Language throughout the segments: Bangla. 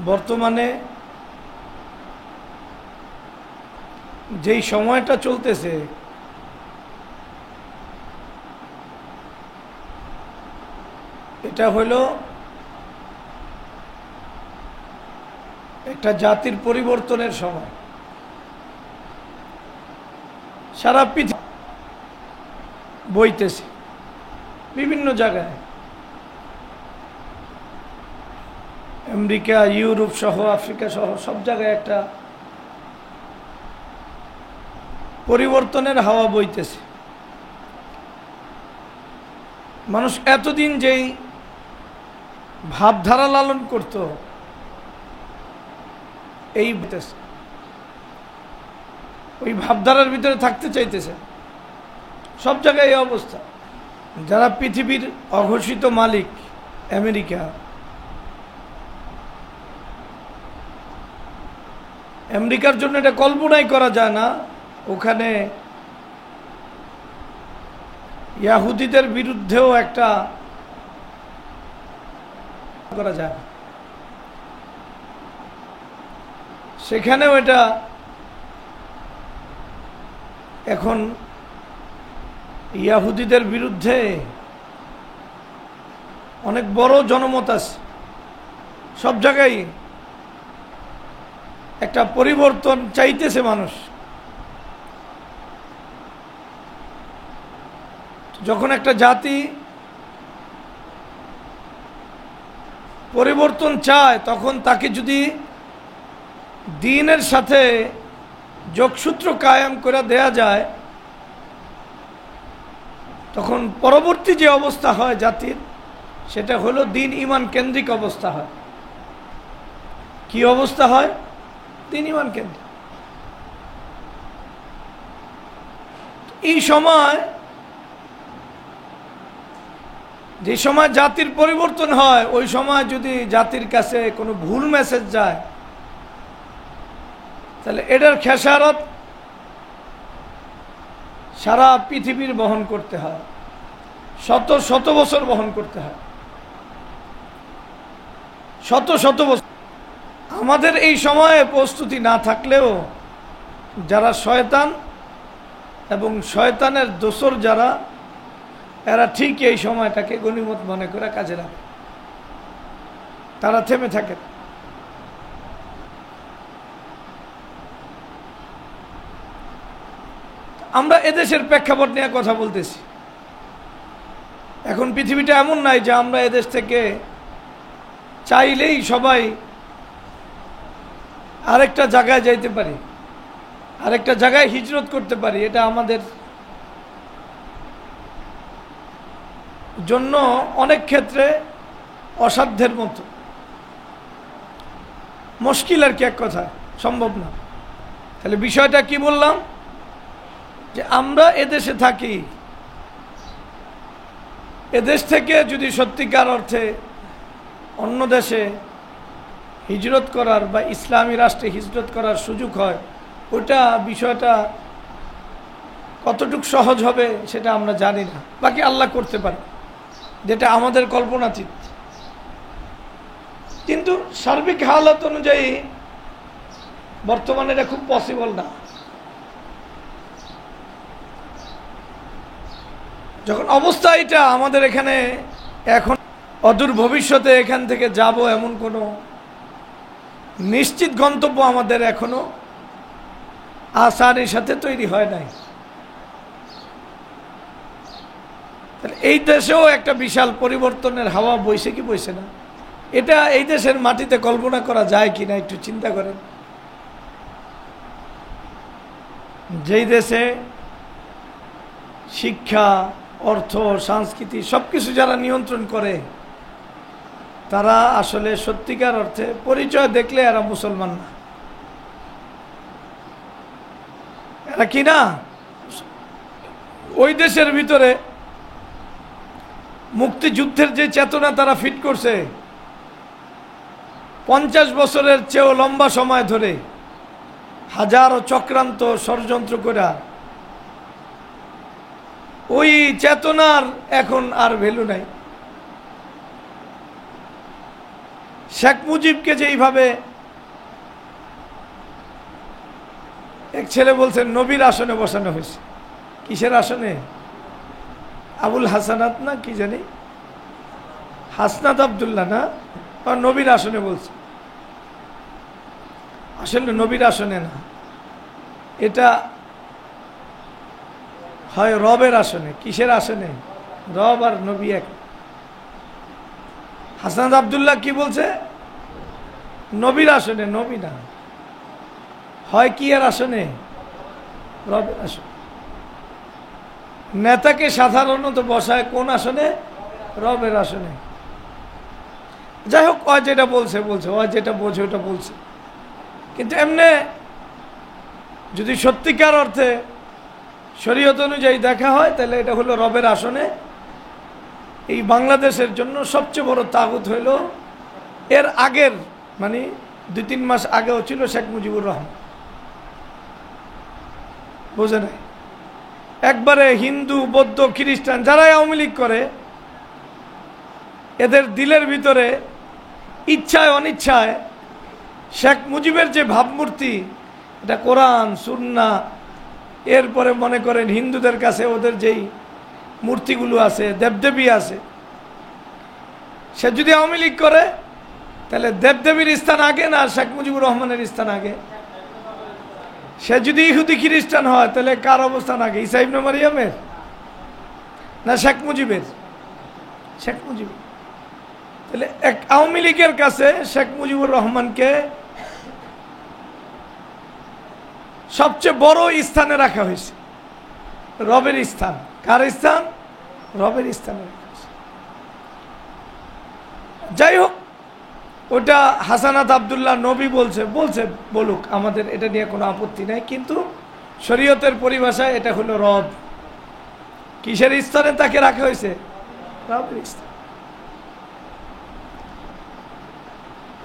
বর্তমানে যেই সময়টা চলতেছে এটা হলো একটা জাতির পরিবর্তনের সময়। সারা পৃথিবী বইতেছে বিভিন্ন জায়গায়, আমেরিকা, ইউরোপ সহ, আফ্রিকা সহ সব জায়গায় একটা পরিবর্তনের হাওয়া বইতেছে। মানুষ এতদিন যেই ভাবধারা লালন করত এই ওই ভাবধারার ভিতরে থাকতে চাইতেছে। সব জায়গায় এই অবস্থা। যারা পৃথিবীর অঘোষিত মালিক, আমেরিকা, আমেরিকার জন্য এটা কল্পনাই করা যায় না ওখানে ইহুদিদের বিরুদ্ধেও একটা করা যায়, সেখানেও এটা এখন ইহুদিদের বিরুদ্ধে অনেক বড় জনমত আছে। সব জায়গায় একটা পরিবর্তন চাইতেছে মানুষ। যখন একটা জাতি পরিবর্তন চায় তখন তাকে যদি দ্বীনের সাথে যোগসূত্র কায়েম করে দেয়া যায় তখন পরবর্তী যে অবস্থা হয় জাতির, সেটা হলো দ্বীন ঈমান কেন্দ্রিক অবস্থা হয়। কি অবস্থা হয়? দ্বীন ঈমান কেন্দ্রিক। এই সময়, যে সময় জাতির পরিবর্তন হয়, ওই সময় যদি জাতির কাছে কোনো ভুল মেসেজ যায় তাহলে এটার খেসারত সারা পৃথিবীর বহন করতে হয়, শত শত বছর বহন করতে হয়, শত শত বছর। আমাদের এই সময়ে প্রস্তুতি না থাকলেও যারা শয়তান এবং শয়তানের দোসর যারা, এরা ঠিক এই সময়টাকে গনিমত মনে করে কাজে লাগে, তারা থেমে থাকে। আমরা এদেশের প্রেক্ষাপট নিয়ে কথা বলতেছি। এখন পৃথিবীটা এমন নাই যে আমরা এদেশ থেকে চাইলেই সবাই আরেকটা জায়গায় যাইতে পারি, আরেকটা জায়গায় হিজরত করতে পারি। এটা আমাদের জন্য অনেক ক্ষেত্রে অসাধ্যের মতো, মুশকিল আর কি, এক কথা সম্ভব না। তাহলে বিষয়টা কি বললাম, যে আমরা এদেশে থাকি, এদেশ থেকে যদি সত্যিকার অর্থে অন্য দেশে হিজরত করার বা ইসলামী রাষ্ট্রে হিজরত করার সুযোগ হয়, ওটা বিষয়টা কতটুকু সহজ হবে সেটা আমরা জানি না। বাকি আল্লাহ করতে পারে, যেটা আমাদের কল্পনাতীত। কিন্তু সার্বিক হালত অনুযায়ী বর্তমানে এটা খুব পসিবল না। যখন অবস্থা এটা, আমাদের এখানে এখন অদূর ভবিষ্যতে এখান থেকে যাব এমন কোনো নিশ্চিত গন্তব্য আমাদের এখনো আসানির সাথে তৈরি হয় নাই। এই দেশেও একটা বিশাল পরিবর্তনের হাওয়া বইছে কি বইছে না, এটা এই দেশের মাটিতে কল্পনা করা যায় কিনা একটু চিন্তা করেন। যেই দেশে শিক্ষা, অর্থ, সংস্কৃতি সবকিছু যারা নিয়ন্ত্রণ করে, তারা আসলে সত্যিকার অর্থে পরিচয় দেখলে এরা মুসলমান না। এরা কি না, ওই দেশের ভিতরে মুক্তিযুদ্ধের যে চেতনা তারা ফিট করছে, 50 বছরের চেয়েও লম্বা সময় ধরে হাজারো চক্রান্ত ষড়যন্ত্র করা, ওই চেতনার এখন আর ভ্যালু নাই। শেখ মুজিবকে যে এইভাবে এক ছেলে বলছেন নবীর আসনে বসানো হয়েছে। কিসের আসনে? আবুল হাসানাত না কি জানি, হাসনাত আবদুল্লাহ না, নবীর আসনে বলছে। আসলে নবীর আসনে না, এটা হয় রবের আসনে। কিসের আসনে? রব আর নবী এক। হাসনাত আবদুল্লাহ কি বলছে? নবীর আসনে, নবী না। হয় কি এর আসনে? রবের আসনে। নেতাকে সাধারণত বসায় কোন আসনে? রবের আসনে। যাই হোক, ও যেটা বলছে বলছে, ও যেটা বোঝে ওটা বলছে। কিন্তু এমনি যদি সত্যিকার অর্থে শরীয়ত অনুযায়ী দেখা হয়, তাহলে এটা হলো রবের আসনে। এই বাংলাদেশের জন্য সবচেয়ে বড় তাগুত হইল এর আগের, মানে 2-3 মাস আগেও ছিল শেখ মুজিবুর রহমান। বোঝে নাই? একবারে হিন্দু, বৌদ্ধ, খ্রিস্টান যারাই আওয়ামী লীগ করে, এদের দিলের ভিতরে ইচ্ছায় অনিচ্ছায় শেখ মুজিবের যে ভাবমূর্তি, এটা কোরআন সুন্নাহ, এরপরে মনে করেন হিন্দুদের কাছে ওদের যেই মূর্তিগুলো আছে, দেবদেবী আছে, সে যদি আওয়ামী লীগ করে তাহলে দেবদেবীর স্থান আগে না শেখ মুজিবুর রহমানের স্থান আগে? সে যদি ইহুদি খ্রিস্টান হয় তাহলে কার অবস্থান আগে? ঈসা ইবনে মারিয়ামের না শেখ মুজিবের? শেখ মুজিবের। তাহলে এক আওয়ামী লীগের কাছে শেখ মুজিবুর রহমানকে সবচেয়ে বড় স্থানে রাখা হয়েছে, রবের স্থান। কার স্থান? রবের স্থানে। যাই হোক, ওটা হাসানাত আবদুল্লাহ নবী বলছে, বলুক, আমাদের এটা নিয়ে কোনো আপত্তি নাই। কিন্তু শরীয়তের পরিভাষায় এটা হলো রব। কিসের স্থানে তাকে রাখা হয়েছে? রবের স্থানে।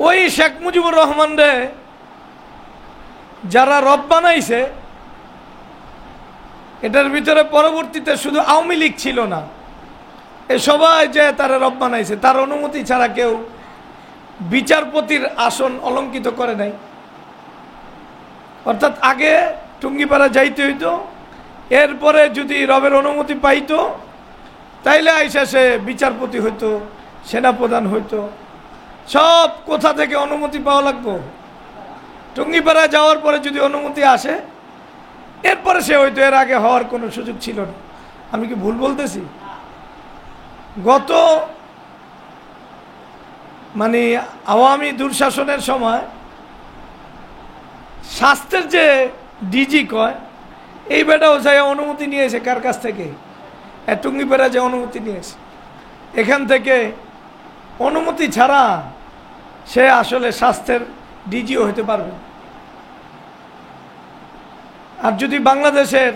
ওই শেখ মুজিবুর রহমান রে যারা রব বানাইছে, এটার ভিতরে পরবর্তীতে শুধু আওয়ামী লীগ ছিল না, এ সবাই যে তারা রব বানাইছে, তার অনুমতি ছাড়া কেউ বিচারপতির আসন অলঙ্কিত করে নাই। অর্থাৎ আগে টুঙ্গিপাড়া যাইতে হইতো, এরপরে যদি রবের অনুমতি পাইতো তাইলে আইসা সে বিচারপতি হইতো, সেনাপ্রধান হইতো। সব কোথা থেকে অনুমতি পাওয়া লাগবো? টুঙ্গিপাড়া যাওয়ার পরে যদি অনুমতি আসে, এরপরে সে হইতো। এর আগে হওয়ার কোনো সুযোগ ছিল না। আমি কি ভুল বলতেছি? গত মানে আওয়ামী দুঃশাসনের সময় স্বাস্থ্যের যে ডিজি কয়, এই বেটাও যাই অনুমতি নিয়েছে কার কাছ থেকে? টুঙ্গিপাড়া যে অনুমতি নিয়েছে, এখান থেকে অনুমতি ছাড়া সে আসলে স্বাস্থ্যের ডিজিও হতে পারবে। আর যদি বাংলাদেশের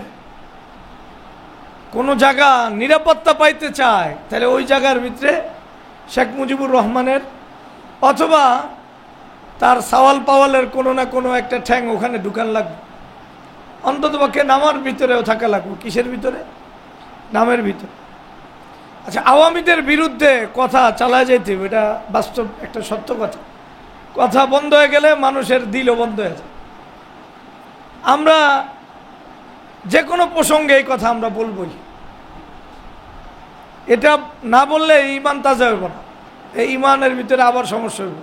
কোনো জায়গা নিরাপত্তা পাইতে চায়, তাহলে ওই জায়গার ভিতরে শেখ মুজিবুর রহমানের অথবা তার সাওয়াল পাওয়ালের কোনো না কোনো একটা ঠ্যাং ওখানে ঢুকান লাগবে। অন্ততপক্ষে নামার ভিতরেও থাকা লাগবে। কিসের ভিতরে? নামের ভিতরে। আচ্ছা, আওয়ামীদের বিরুদ্ধে কথা চালা যেতে, এটা বাস্তব একটা সত্য কথা। কথা বন্ধ হয়ে গেলে মানুষের দিলও বন্ধ হয়ে যায়। আমরা যে কোনো প্রসঙ্গে এই কথা আমরা বলবই। এটা না বললে ইমান তাজা হইব না, এই ইমানের ভিতরে আবার সমস্যা হইব,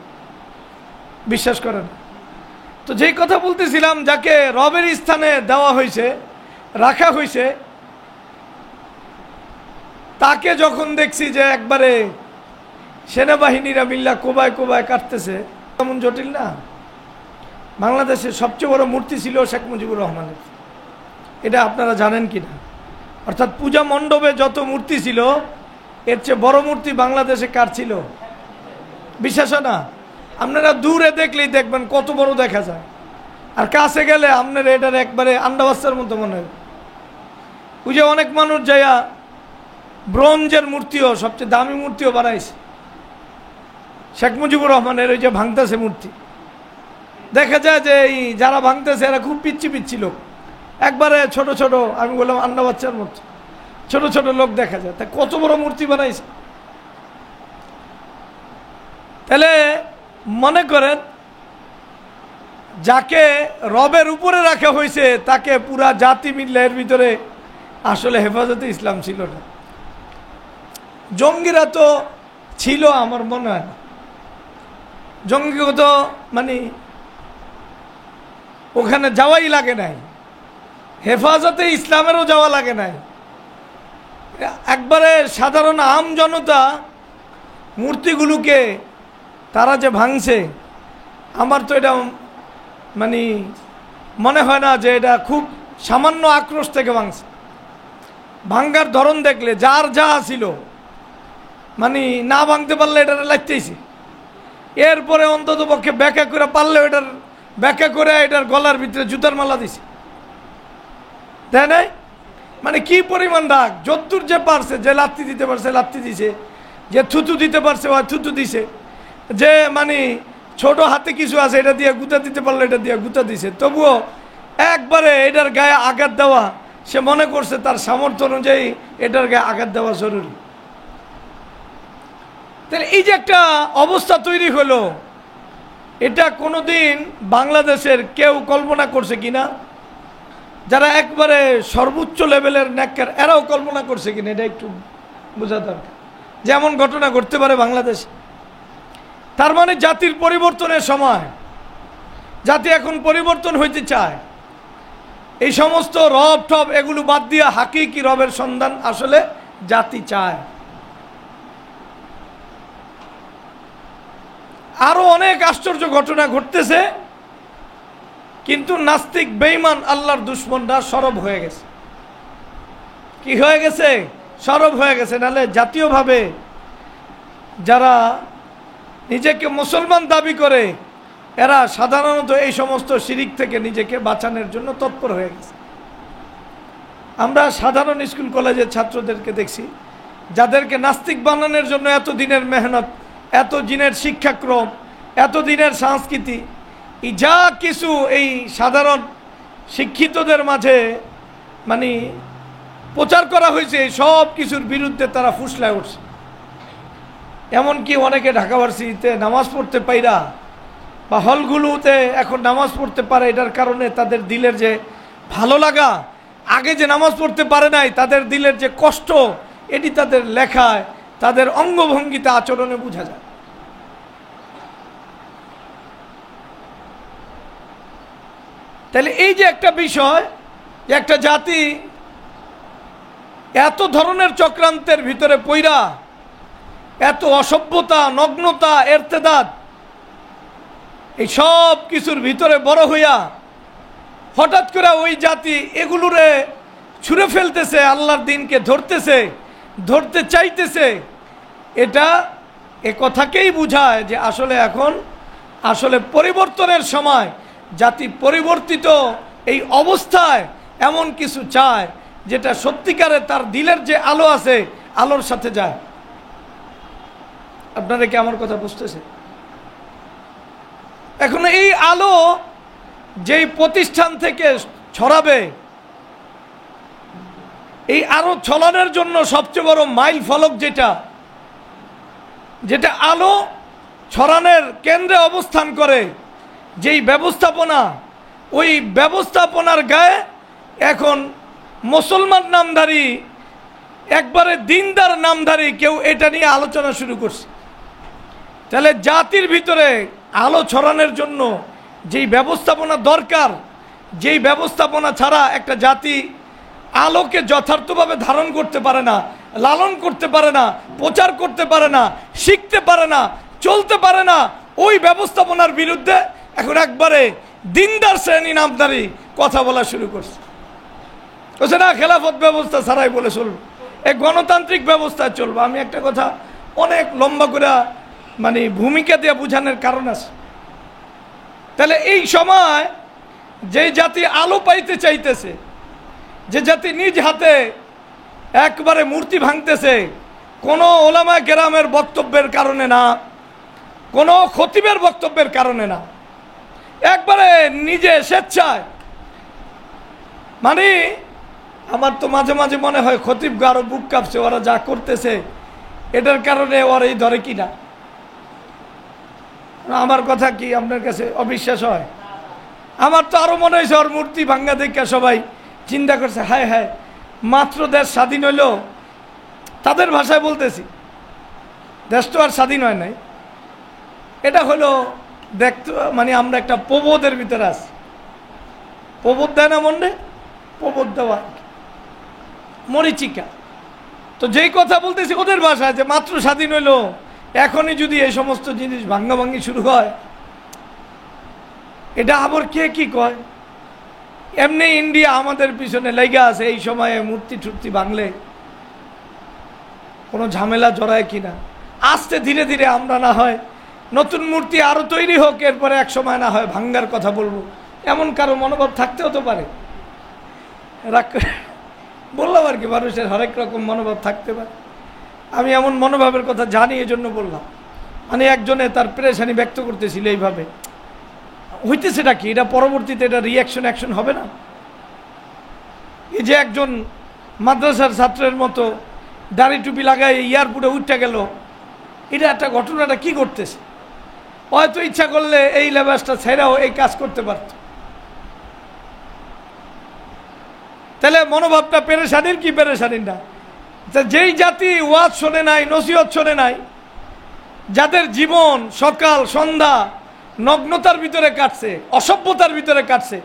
বিশ্বাস করেন। তো যেই কথা বলতেছিলাম, যাকে রবের স্থানে দেওয়া হয়েছে, রাখা হয়েছে, তাকে যখন দেখছি যে একবারে সেনাবাহিনীরা মিল্লা কোবায় কোবায় কাটতেছে, তেমন জটিল না। বাংলাদেশের সবচেয়ে বড় মূর্তি ছিল শেখ মুজিবুর রহমানের, এটা আপনারা জানেন কি না? অর্থাৎ পূজা মণ্ডপে যত মূর্তি ছিল, এর চেয়ে বড় মূর্তি বাংলাদেশে কার ছিল? বিশ্বাস না? আপনারা দূরে দেখলেই দেখবেন কত বড় দেখা যায়, আর কাছে গেলে আপনারা এটার একবারে আন্ডাবাচ্চার মতো মনে হয়। ওই যে অনেক মানুষ যাইয়া ব্রোঞ্জের মূর্তিও, সবচেয়ে দামি মূর্তিও বানাইছে শেখ মুজিবুর রহমানের, ওই যে ভাঙতেছে মূর্তি, দেখা যায় যে এই যারা ভাঙতেছে এরা খুব পিচ্ছি পিচ্ছি লোক, একবারে ছোট ছোট, আমি বললাম আন্ডা বাচ্চার মতো ছোট ছোট লোক দেখা যায়। তা কত বড় মূর্তি বানাইছে! তাহলে মনে করেন যাকে রবের উপরে রাখা হয়েছে তাকে পুরা জাতি মিললে এর ভিতরে আসলে হেফাজতে ইসলাম ছিল না। জঙ্গিরা তো ছিল আমার মনে হয় না, জঙ্গিগত মানে ওখানে যাওয়াই লাগে নাই, হেফাজতে ইসলামেরও যাওয়া লাগে নাই। একবারে সাধারণ আম জনতা মূর্তিগুলোকে তারা যে ভাঙছে, আমার তো এটা মানে মনে হয় না যে এটা খুব সামান্য আক্রোশ থেকে ভাঙছে। ভাঙ্গার ধরন দেখলে যার যা ছিল মানে না ভাঙতে পারলে এটা লাগতেইছে, এরপরে অন্তত পক্ষে ব্যাখ্যা করে পারলে এটার ব্যাখ্যা করে এটার গলার ভিতরে জুতার মালা দিছে, তাই নাই? মানে কি পরিমাণ রাগ, যদ্দূর যে পারছে, যে লাত্তি দিতে পারছে লাত্তি দিছে, যে থুতু দিতে পারছে বা থুতু দিছে, যে মানে ছোট হাতে কিছু আছে এটা দিয়ে গুতা দিতে পারলে এটা দিয়ে গুতা দিছে। তবুও একবারে এটার গায়ে আঘাত দেওয়া, সে মনে করছে তার সামর্থ্য অনুযায়ী এটার গায়ে আঘাত দেওয়া জরুরি। তাহলে এই যে একটা অবস্থা তৈরি হলো, এটা কোনোদিন বাংলাদেশের কেউ কল্পনা করছে কিনা? যারা একবারে সর্বোচ্চ লেভেলের নেককার এরাও কল্পনা করছে কিনা এটা একটু বোঝা দরকার। যেমন ঘটনা ঘটতে পারে বাংলাদেশে, তার মানে জাতির পরিবর্তনের সময়, জাতি এখন পরিবর্তন হইতে চায়। এই সমস্ত রব টব এগুলো বাদ দিয়ে হাকিকি রবের সন্ধান আসলে জাতি চায়। আরো অনেক আশ্চর্য ঘটনা ঘটতেছে, কিন্তু নাস্তিক বেঈমান আল্লাহর দুশমনরা সরব হয়ে গেছে। কি হয়ে গেছে? সরব হয়ে গেছে। নাহলে জাতীয়ভাবে যারা নিজেকে মুসলমান দাবি করে এরা সাধারণত এই সমস্ত শিরিক থেকে নিজেকে বাঁচানোর জন্য তৎপর হয়ে গেছে। আমরা সাধারণ স্কুল কলেজের ছাত্রদেরকে দেখছি যাদেরকে নাস্তিক বানানোর জন্য এত দিনের মেহনত, এত দিনের শিক্ষাক্রম, এত দিনের সংস্কৃতি, এই যা কিছু এই সাধারণ শিক্ষিতদের মাঝে মানে প্রচার করা হয়েছে, সব কিছুর বিরুদ্ধে তারা ফুসলায় উঠছে। এমনকি অনেকে ঢাকা ভার্সিটিতে নামাজ পড়তে পাইরা বা হলগুলোতে এখন নামাজ পড়তে পারে, এটার কারণে তাদের দিলের যে ভালো লাগা, আগে যে নামাজ পড়তে পারে নাই তাদের দিলের যে কষ্ট, এটি তাদের লেখায়, তাদের অঙ্গভঙ্গিতে, আচরণে বোঝা যায়। তাহলে এই যে একটা বিষয়, যে একটা জাতি এত ধরনের চক্রান্তের ভিতরে পইরা, এত অসভ্যতা, নগ্নতা, এরতেদাদ, এই সব কিছুর ভিতরে বড় হইয়া হঠাৎ করে ওই জাতি এগুলোরে ছুঁড়ে ফেলতেছে, আল্লাহর দিনকে ধরতেছে, ধরতে চাইতেছে, এটা এ কথাকেই বোঝায় যে আসলে এখন আসলে পরিবর্তনের সময়, জাতি পরিবর্তিত এই অবস্থায় এমন কিছু চায় যেটা সত্যিকারে তার দিলের যে আলো আছে আলোর সাথে যায়। আপনারা কি আমার কথা বুঝতেছে? এখন এই আলো যেই প্রতিষ্ঠান থেকে ছড়াবে, এই আলো ছড়ানোর জন্য সবচেয়ে বড় মাইল ফলক যেটা, যেটা আলো ছড়ানোর কেন্দ্রে অবস্থান করে, যেই ব্যবস্থাপনা, ওই ব্যবস্থাপনার গায়ে এখন মুসলমান নামধারী, একবারে দিনদার নামধারী কেউ এটা নিয়ে আলোচনা শুরু করছে। তাহলে জাতির ভিতরে আলো ছড়ানোর জন্য যেই ব্যবস্থাপনা দরকার, যেই ব্যবস্থাপনা ছাড়া একটা জাতি আলোকে যথার্থভাবে ধারণ করতে পারে না, লালন করতে পারে না, প্রচার করতে পারে না, শিখতে পারে না, চলতে পারে না, ওই ব্যবস্থাপনার বিরুদ্ধে এখন একবারে দিনদার শ্রেণী নামধারী কথা বলা শুরু করছে। বলছে না, খেলাফত ব্যবস্থা ছাড়াই বলে চলবে, এই গণতান্ত্রিক ব্যবস্থায় চলবে। আমি একটা কথা অনেক লম্বা করে মানে ভূমিকা দিয়ে বোঝানোর কারণ আছে। তাহলে এই সময় যে জাতি আলো পাইতে চাইতেছে, যে জাতি নিজ হাতে একবারে মূর্তি ভাঙতেছে, কোনো ওলামা কেরামের বক্তব্যের কারণে না, কোনো খতিবের বক্তব্যের কারণে না, একবারে নিজে স্বেচ্ছায়, মানে আমার তো মাঝে মাঝে মনে হয় খতিব আরো বুক কাঁপছে, ওরা যা করতেছে এটার কারণে ওরা এই ধরে কিনা। আমার কথা কি আপনার কাছে অবিশ্বাস হয়? আমার তো আরো মনে হয়েছে ওর মূর্তি ভাঙ্গা দেখে সবাই চিন্তা করছে, হায় হায়, মাত্র দেশ স্বাধীন হইল, তাদের ভাষায় বলতেছি, দেশ তো আর স্বাধীন হয় নাই, এটা হলো দেখতে মানে আমরা একটা প্রবোধের ভিতরে আছি। প্রবোধ দেয় না মনে, প্রবোধ দেওয়া মরিচিকা। তো যেই কথা বলতেছি ওদের ভাষায়, যে মাত্র স্বাধীন হইল, এখনই যদি এই সমস্ত জিনিস ভাঙ্গাভাঙ্গি শুরু হয়, এটা আবার কে কি কয়? এমনি ইন্ডিয়া আমাদের পিছনে লেগে আছে, এই সময়ে মূর্তি টুর্তি ভাঙলে কোনো ঝামেলা জড়ায় কিনা। আস্তে ধীরে ধীরে আমরা না হয় নতুন মূর্তি আরো তৈরি হোক, এরপরে এক সময় না হয় ভাঙ্গার কথা বলবো, এমন কারো মনোভাব থাকতে হতে পারে। বললাম আর কি, মানুষের হরেক রকম মনোভাব থাকতে পারে। আমি এমন মনোভাবের কথা জানি, এই জন্য বললাম। মানে একজনে তার পেরেশানি ব্যক্ত করতেছিল এইভাবে, হইতেছেটা কি, এটা পরবর্তীতে এটা রিয়াকশন অ্যাকশন হবে না? এই যে একজন মাদ্রাসার ছাত্রের মতো দাড়ি টুপি লাগাই এয়ারপোর্টে উঠতে গেল, এটা একটা ঘটনাটা কি করতেছে? হয়তো ইচ্ছা করলে এই লেবাসটা ছেড়াও এই কাজ করতে পারত। তাহলে মনোভাবটা পেরেশানির কি পেরেশানির না? যেই জাতি ওয়াজ শোনে নাই, নসিহত শোনে নাই, যাদের জীবন সকাল সন্ধ্যা নগ্নতার ভিতরে কাটছে, অসভ্যতার ভিতরে কাটছে,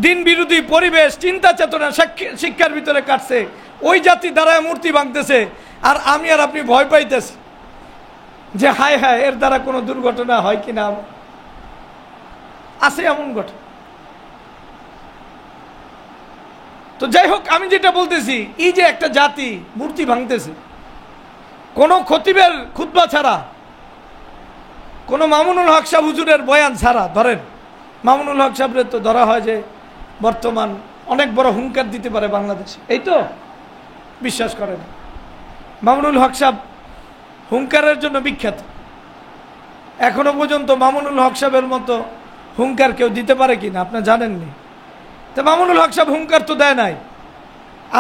দিন বিরোধী পরিবেশ, চিন্তা চেতনা শিক্ষার ভিতরে কাটছে, ওই জাতি দ্বারা মূর্তি ভাঙতেছে, আর আমি আর আপনি ভয় পাইতেছি যে হায় হায় এর দ্বারা কোনো দুর্ঘটনা হয় কিনা। আছে এমন ঘটনা। তো যাই হোক, আমি যেটা বলতেছি, এই যে একটা জাতি মূর্তি ভাঙতেছে, কোনো খতিবের খুতবা ছাড়া, কোনো মামুনুল হক সাহেব হুজুরের বয়ান ছাড়া, ধরেন মামুনুল হক সাহেবের তো ধরা হয় যে বর্তমান অনেক বড় হুঙ্কার দিতে পারে বাংলাদেশে, এই তো বিশ্বাস করেন। মামুনুল হক সাহেব হুঙ্কারের জন্য বিখ্যাত। এখনো পর্যন্ত মামুনুল হক সাহেবের মতো হুঙ্কার কেউ দিতে পারে কিনা আপনারা জানেননি। তো মামুনুল হক সাহেব হুঙ্কার তো দেয় নাই,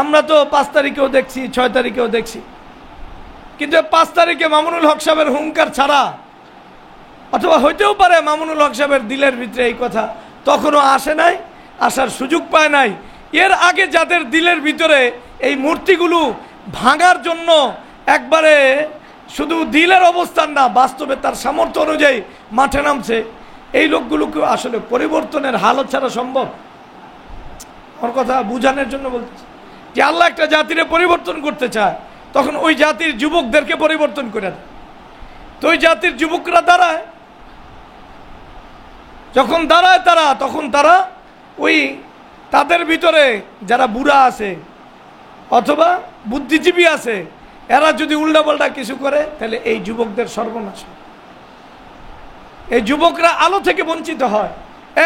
আমরা তো 5 তারিখেও দেখছি, 6 তারিখেও দেখছি, কিন্তু 5 তারিখে মামুনুল হক সাহেবের হুঙ্কার ছাড়া, অথবা হইতেও পারে মামুনুল হক সাহেবের দিলের ভিতরে এই কথা তখনও আসে নাই, আসার সুযোগ পায় নাই। এর আগে যাদের দিলের ভিতরে এই মূর্তিগুলো ভাঙার জন্য একবারে শুধু দিলের অবস্থান না, বাস্তবে তার সামর্থ্য অনুযায়ী মাঠে নামছে, এই লোকগুলোকে আসলে পরিবর্তনের হালত ছাড়া সম্ভব? আমার কথা বুঝানোর জন্য বলতেছি যে আল্লাহ একটা জাতিরে পরিবর্তন করতে চায়, তখন ওই জাতির যুবকদেরকে পরিবর্তন করে দেয়। তো ওই জাতির যুবকরা দাঁড়ায়, যখন দাঁড়ায় তারা, তখন তারা ওই তাদের ভিতরে যারা বুড়া আছে অথবা বুদ্ধিজীবী আছে, এরা যদি উল্টাপাল্টা কিছু করে, তাহলে এই যুবকদের সর্বনাশ। এই যুবকরা আলো থেকে বঞ্চিত হয়,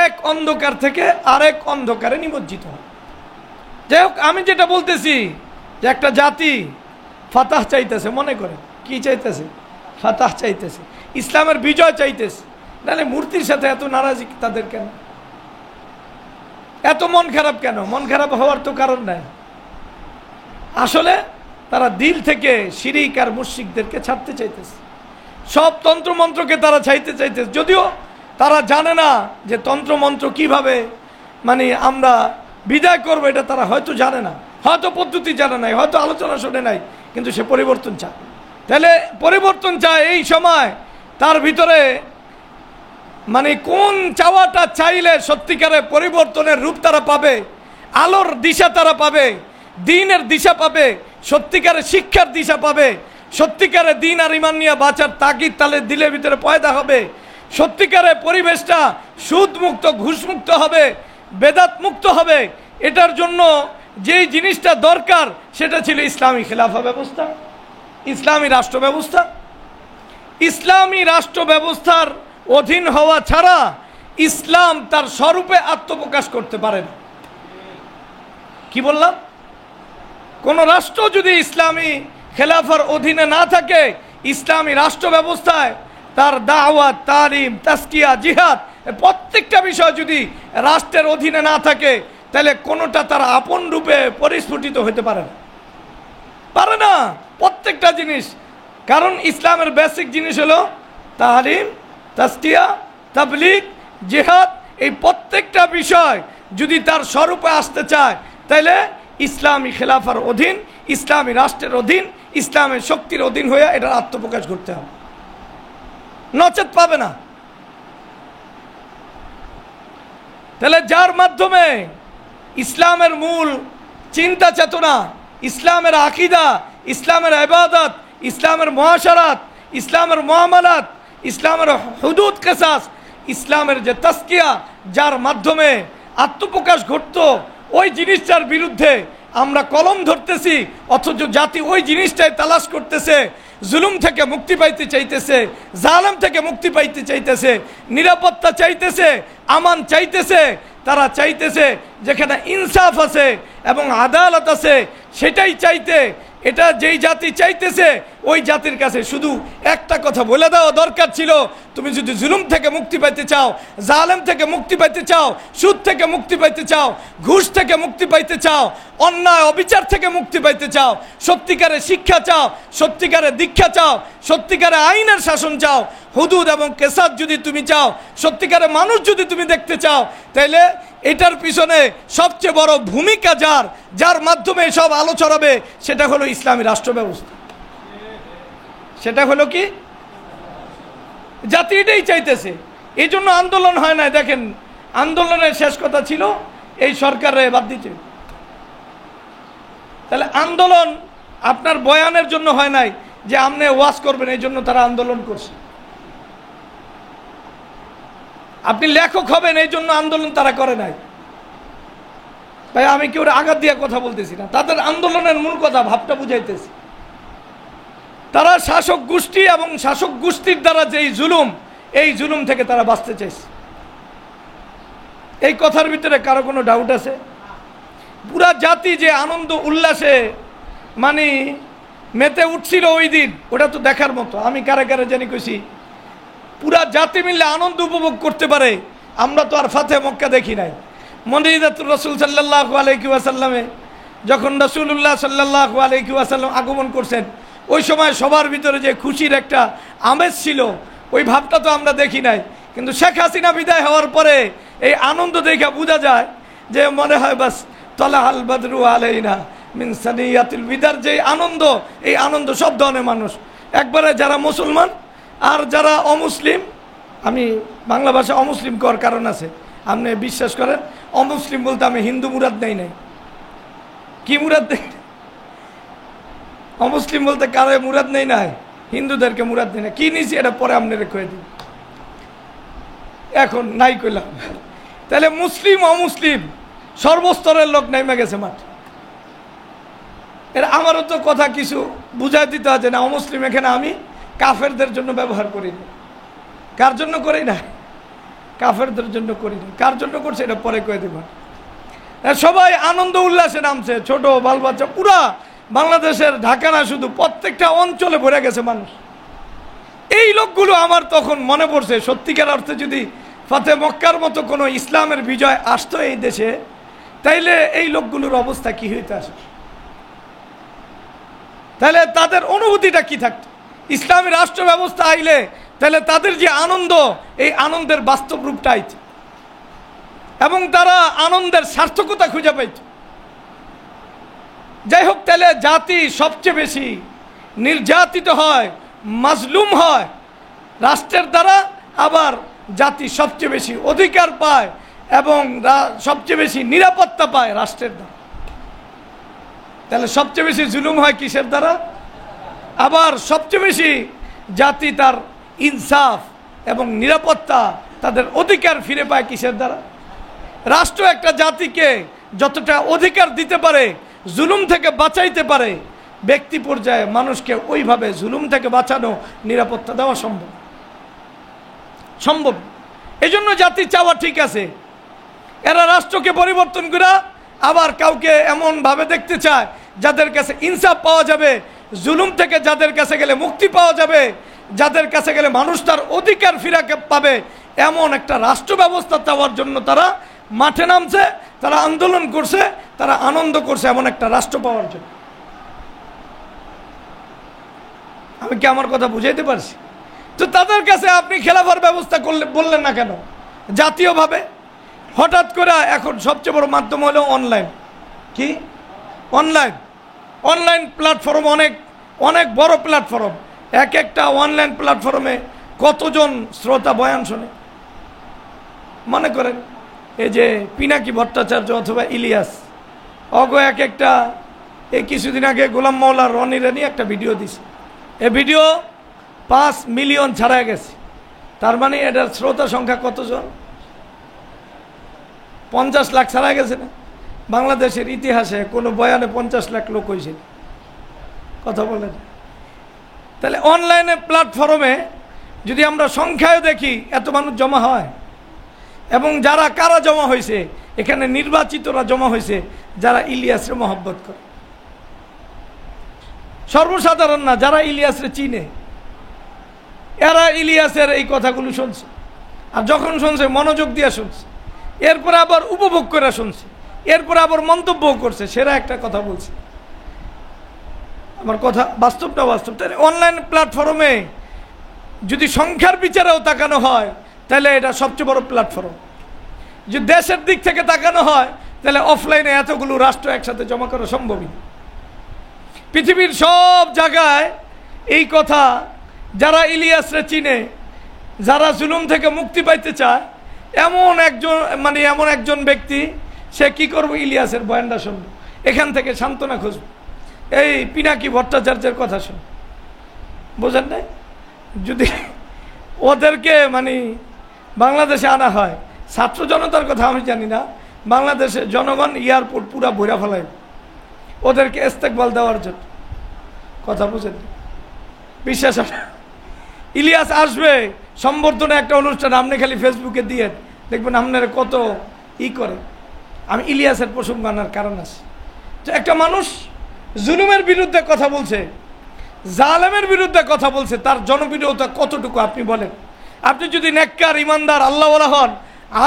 এক অন্ধকার থেকে আরেক অন্ধকারে নিমজ্জিত হয়। যাই হোক, আমি যেটা বলতেছি যে একটা জাতি ফাতাহ চাইতেছে, মনে করে কি চাইতেছে? ফাতাহ চাইতেছে, ইসলামের বিজয় চাইতেছে। নাহলে মূর্তির সাথে এত নারাজি তাদের কেন? এত মন খারাপ কেন? মন খারাপ হওয়ার তো কারণ নাই। আসলে তারা দিল থেকে শিরিক আর মুশরিকদেরকে ছাড়তে চাইতেছে, সব তন্ত্রমন্ত্রকে তারা চাইতেছে। যদিও তারা জানে না যে তন্ত্রমন্ত্র কিভাবে মানে আমরা বিদায় করবো, এটা তারা হয়তো জানে না, হয়তো পদ্ধতি জানে নাই, হয়তো আলোচনা শোনে নাই, কিন্তু সে পরিবর্তন চায়। তাহলে পরিবর্তন চায়, এই সময় তার ভিতরে মানে কোন চাওয়াটা চাইলে সত্যিকারে পরিবর্তনের রূপ তারা পাবে, আলোর দিশা তারা পাবে, দ্বীনের দিশা পাবে, সত্যিকারে শিক্ষার দিশা পাবে, সত্যিকারে দ্বীন আর ঈমান নিয়ে বাঁচার তাগিদ তাহলে দিলের ভিতরে পয়দা হবে, সত্যিকারে পরিবেশটা সুদ মুক্ত, ঘুষ মুক্ত হবে, বেদাত মুক্ত হবে। এটার জন্য যেই জিনিসটা দরকার সেটা ছিল ইসলামী খেলাফা ব্যবস্থা, ইসলামী রাষ্ট্র ব্যবস্থা। ইসলামী রাষ্ট্র ব্যবস্থার অধীন হওয়া ছাড়া ইসলাম তার স্বরূপে আত্মপ্রকাশ করতে পারে না। কি বললাম? কোন রাষ্ট্র যদি ইসলামী খেলাফার অধীনে না থাকে, ইসলামী রাষ্ট্র ব্যবস্থায় তার দাওয়াত, তালিম, তাসকিয়া, জিহাদ প্রত্যেকটা বিষয় যদি রাষ্ট্রের অধীনে না থাকে, তাহলে কোনোটা তার আপন রূপে পরিস্ফুটিত হতে পারে না, পারে না প্রত্যেকটা জিনিস। কারণ ইসলামের বেসিক জিনিস হলো তালিম, তাসকিয়া, তাবলীগ, জিহাদ, এই প্রত্যেকটা বিষয় যদি তার স্বরূপে আসতে চায় তাহলে ইসলামী খেলাফার অধীন, ইসলামী রাষ্ট্রের অধীন, ইসলামের শক্তির অধীন হয়ে এটার আত্মপ্রকাশ করতে হবে, নচেত পাবে না। তাহলে যার মাধ্যমে ইসলামের মূল চিন্তা চেতনা, ইসলামের আকিদা, ইসলামের ইবাদত, ইসলামের মুআশারাত, ইসলামের মুআমালাত, ইসলামের হুদুদ কিসাস, ইসলামের যে তাসকিয়া, যার মাধ্যমে আত্মপ্রকাশ ঘটতো, ওই জিনিসটার বিরুদ্ধে আমরা কলম ধরতেছি, অথচ জাতি ওই জিনিসটাই তালাশ করতেছে, জুলুম থেকে মুক্তি পাইতে চাইতেছে, জালেম থেকে মুক্তি পাইতে চাইতেছে, নিরাপত্তা চাইতেছে, আমান চাইতেছে। তারা চাইতেছে যেখানে ইনসাফ আছে এবং আদালত আছে সেটাই চাইতে। এটা যেই জাতি চাইতেছে ওই জাতির কাছে শুধু একটা কথা বলে দেওয়া দরকার ছিল, তুমি যদি জুলুম থেকে মুক্তি পাইতে চাও, জালেম থেকে মুক্তি পাইতে চাও, সুদ থেকে মুক্তি পাইতে চাও, ঘুষ থেকে মুক্তি পাইতে চাও, অন্যায় অবিচার থেকে মুক্তি পাইতে চাও, সত্যিকারের শিক্ষা চাও, সত্যিকারের দীক্ষা চাও, সত্যিকারের আইনের শাসন চাও, হুদুদ এবং কেসাস যদি তুমি চাও, সত্যিকারের মানুষ যদি তুমি দেখতে চাও, তাইলে এটার পিছনে সবচেয়ে বড় ভূমিকা যার মাধ্যমে সব আলো ছড়াবে সেটা হলো ইসলামী রাষ্ট্র ব্যবস্থা। সেটা হলো কি? জাতি এটাই চাইতেছে, এই জন্য আন্দোলন হয় না। দেখেন, আন্দোলনের শেষ কথা ছিল এই সরকারের বাদ দিতে। তাহলে আন্দোলন আপনার বয়ানের জন্য হয় নাই যে আপনি ওয়াজ করবেন, এই জন্য তারা আন্দোলন করছে। আপনি লেখক হবেন এই জন্য আন্দোলন তারা করে নাই। ভাই, আমি কেউ আঘাত দিয়ে কথা বলতেছি না, তাদের আন্দোলনের মূল কথা ভাবটা বুঝাইতেছি। তারা শাসক গোষ্ঠী এবং শাসক গোষ্ঠীর দ্বারা যেই জুলুম, এই জুলুম থেকে তারা বাঁচতে চাইছে। এই কথার ভিতরে কারো কোনো ডাউট আছে? পুরা জাতি যে আনন্দ উল্লাসে মানে মেতে উঠছিল ওই দিন, ওটা তো দেখার মতো। আমি কারে কারে জানি কইছি, পুরা জাতি মিলে আনন্দ উপভোগ করতে পারে। আমরা তো আর ফাতে মক্কা দেখি নাই। মদিনাতুর রাসূল সাল্লাল্লাহু আলাইহি ওয়াসাল্লামে যখন রাসূলুল্লাহ সাল্লাল্লাহু আলাইহি ওয়াসাল্লাম আগমন করছেন, ওই সময় সবার ভিতরে যে খুশির একটা আমেজ ছিল, ওই ভাবটা তো আমরা দেখি নাই। কিন্তু শেখ হাসিনা বিদায় হওয়ার পরে এই আনন্দ দেখে বোঝা যায় যে মনে হয় বাস তলাহাল বদরু আলাইনা মিন সানিয়াতিল বিদার। যে আনন্দ, এই আনন্দ সব ধরনের মানুষ, একবারে যারা মুসলমান আর যারা অমুসলিম। আমি বাংলা ভাষা অমুসলিম করার কারণ আছে, আপনি বিশ্বাস করেন। অমুসলিম বলতে আমি হিন্দু মুরাদ নেই নাই। কি মুরাদ নেই? অমুসলিম বলতে কারে মুরাদ নেই নাই? হিন্দুদেরকে মুরাদ নেই না। কি নিয়েছি এটা পরে আপনি রেখে দিন, এখন নাই কইলাম। তাহলে মুসলিম অমুসলিম সর্বস্তরের লোক নেমে গেছে মাঠ। এর আমারও তো কথা কিছু বুঝাই দিতে আছে না। অমুসলিম এখানে আমি কাফেরদের জন্য ব্যবহার করি না। কার জন্য করি না? কাফেরদের জন্য করি না। কার জন্য করছে এটা পরে কয়ে দেব। সবাই আনন্দ উল্লাসে নামছে, ছোট বাল বাচ্চা, পুরা বাংলাদেশের, ঢাকা না শুধু, প্রত্যেকটা অঞ্চলে ভরে গেছে মানুষ। এই লোকগুলো আমার তখন মনে পড়ছে, সত্যিকার অর্থে যদি ফাতে মক্কার মতো কোনো ইসলামের বিজয় আসতো এই দেশে, তাইলে এই লোকগুলোর অবস্থা কি হইতে আসে? তাহলে তাদের অনুভূতিটা কি থাকতো? ইসলামী রাষ্ট্র ব্যবস্থা আইলে তাহলে তাদের যে আনন্দ, এই আনন্দের বাস্তব রূপটা আইত এবং তারা আনন্দের সার্থকতা খুঁজে পাইত। যাই হোক, তাহলে জাতি সবচেয়ে বেশি নির্যাতিত হয়, মাজলুম হয় রাষ্ট্রের দ্বারা, আবার জাতি সবচেয়ে বেশি অধিকার পায় এবং সবচেয়ে বেশি নিরাপত্তা পায় রাষ্ট্রের দ্বারা। তাহলে সবচেয়ে বেশি জুলুম হয় কিসের দ্বারা? আবার সবচেয়ে বেশি জাতি তার ইনসাফ এবং নিরাপত্তা, তাদের অধিকার ফিরে পায় কিসের দ্বারা? রাষ্ট্র একটা জাতিকে যতটা অধিকার দিতে পারে, জুলুম থেকে বাঁচাইতে পারে, ব্যক্তি পর্যায়ে মানুষকে ওইভাবে জুলুম থেকে বাঁচানো, নিরাপত্তা দেওয়া সম্ভব। এই জন্য জাতি চাওয়া ঠিক আছে, এরা রাষ্ট্রকে পরিবর্তন করে আবার কাউকে এমনভাবে দেখতে চায় যাদের কাছে ইনসাফ পাওয়া যাবে, জুলুম থেকে যাদের কাছে গেলে মুক্তি পাওয়া যাবে, যাদের কাছে গেলে মানুষ তার অধিকার ফিরে পাবে, এমন একটা রাষ্ট্র ব্যবস্থা চাওয়ার জন্য তারা মাঠে নামছে, তারা আন্দোলন করছে, তারা আনন্দ করছে এমন একটা রাষ্ট্র পাওয়ার জন্য। আমি কি আমার কথা বুঝাইতে পারছি? তো তাদের কাছে আপনি খেলাফার ব্যবস্থা করলে বললেন না কেন? জাতীয়ভাবে হঠাৎ করে এখন সবচেয়ে বড় মাধ্যম হলো অনলাইন। কি অনলাইন প্ল্যাটফর্ম, অনেক অনেক বড় প্ল্যাটফর্ম। এক একটা অনলাইন প্ল্যাটফর্মে কতজন শ্রোতা বয়ান শোনে। মনে করেন এই যে পিনাকি ভট্টাচার্য অথবা ইলিয়াস এক একটা, এই কিছুদিন আগে গোলাম মাওলা রনি রানি একটা ভিডিও দিছে, এই ভিডিও 5 মিলিয়ন ছাড়া গেছে। তার মানে এটার শ্রোতা সংখ্যা কতজন? 50 লাখ ছাড়া গেছে না? বাংলাদেশের ইতিহাসে কোনো বয়ানে 50 লাখ লোক হয়েছে, কথা বলেন। তাহলে অনলাইনে প্ল্যাটফর্মে যদি আমরা সংখ্যায় দেখি এত মানুষ জমা হয়, এবং যারা কারা জমা হয়েছে, এখানে নির্বাচিতরা জমা হয়েছে যারা ইলিয়াসের মহব্বত করে। সর্বসাধারণ না, যারা ইলিয়াসের চিনে, এরা ইলিয়াসের এই কথাগুলো শুনছে, আর যখন শুনছে মনোযোগ দিয়ে শুনছে, এরপরে আবার উপভোগ করে শুনছে, এরপরে আবার মন্তব্যও করছে। সেরা একটা কথা বলছে, আমার কথা বাস্তবটা বাস্তব। তাহলে অনলাইন প্ল্যাটফর্মে যদি সংখ্যার বিচারেও তাকানো হয় তাহলে এটা সবচেয়ে বড় প্ল্যাটফর্ম। যদি দেশের দিক থেকে তাকানো হয় তাহলে অফলাইনে এতগুলো রাষ্ট্র একসাথে জমা করা সম্ভবই। পৃথিবীর সব জায়গায় এই কথা, যারা ইলিয়াসরে চিনে, যারা জুলুম থেকে মুক্তি পাইতে চায়, এমন একজন ব্যক্তি, সে কি করবে? ইলিয়াসের বয়ানটা শুনবে, এখান থেকে সান্ত্বনা খুঁজবে, এই পিনাকি ভট্টাচার্যের কথা শুন। বোঝেন নাই? যদি ওদেরকে বাংলাদেশে আনা হয়, ছাত্র জনতার কথা আমি জানি না, বাংলাদেশে জনগণ এয়ারপোর্ট পুরা ভরা ফেলায় ওদেরকে ইস্তেকবাল দেওয়ার জন্য। কথা বুঝেন? বিশ্বাস হয়? ইলিয়াস আসবে সম্বর্ধনা একটা অনুষ্ঠান, আপনি খালি ফেসবুকে দিয়ে দেখবেন আপনারা কত করে। আমি ইলিয়াসের প্রসঙ্গ আনার কারণ আছে যে একটা মানুষ জুলুমের বিরুদ্ধে কথা বলছে, জালেমের বিরুদ্ধে কথা বলছে, তার জনপ্রিয়তা কতটুকু আপনি বলেন। আপনি যদি নেককার, ইমানদার, আল্লাহওয়ালা হন,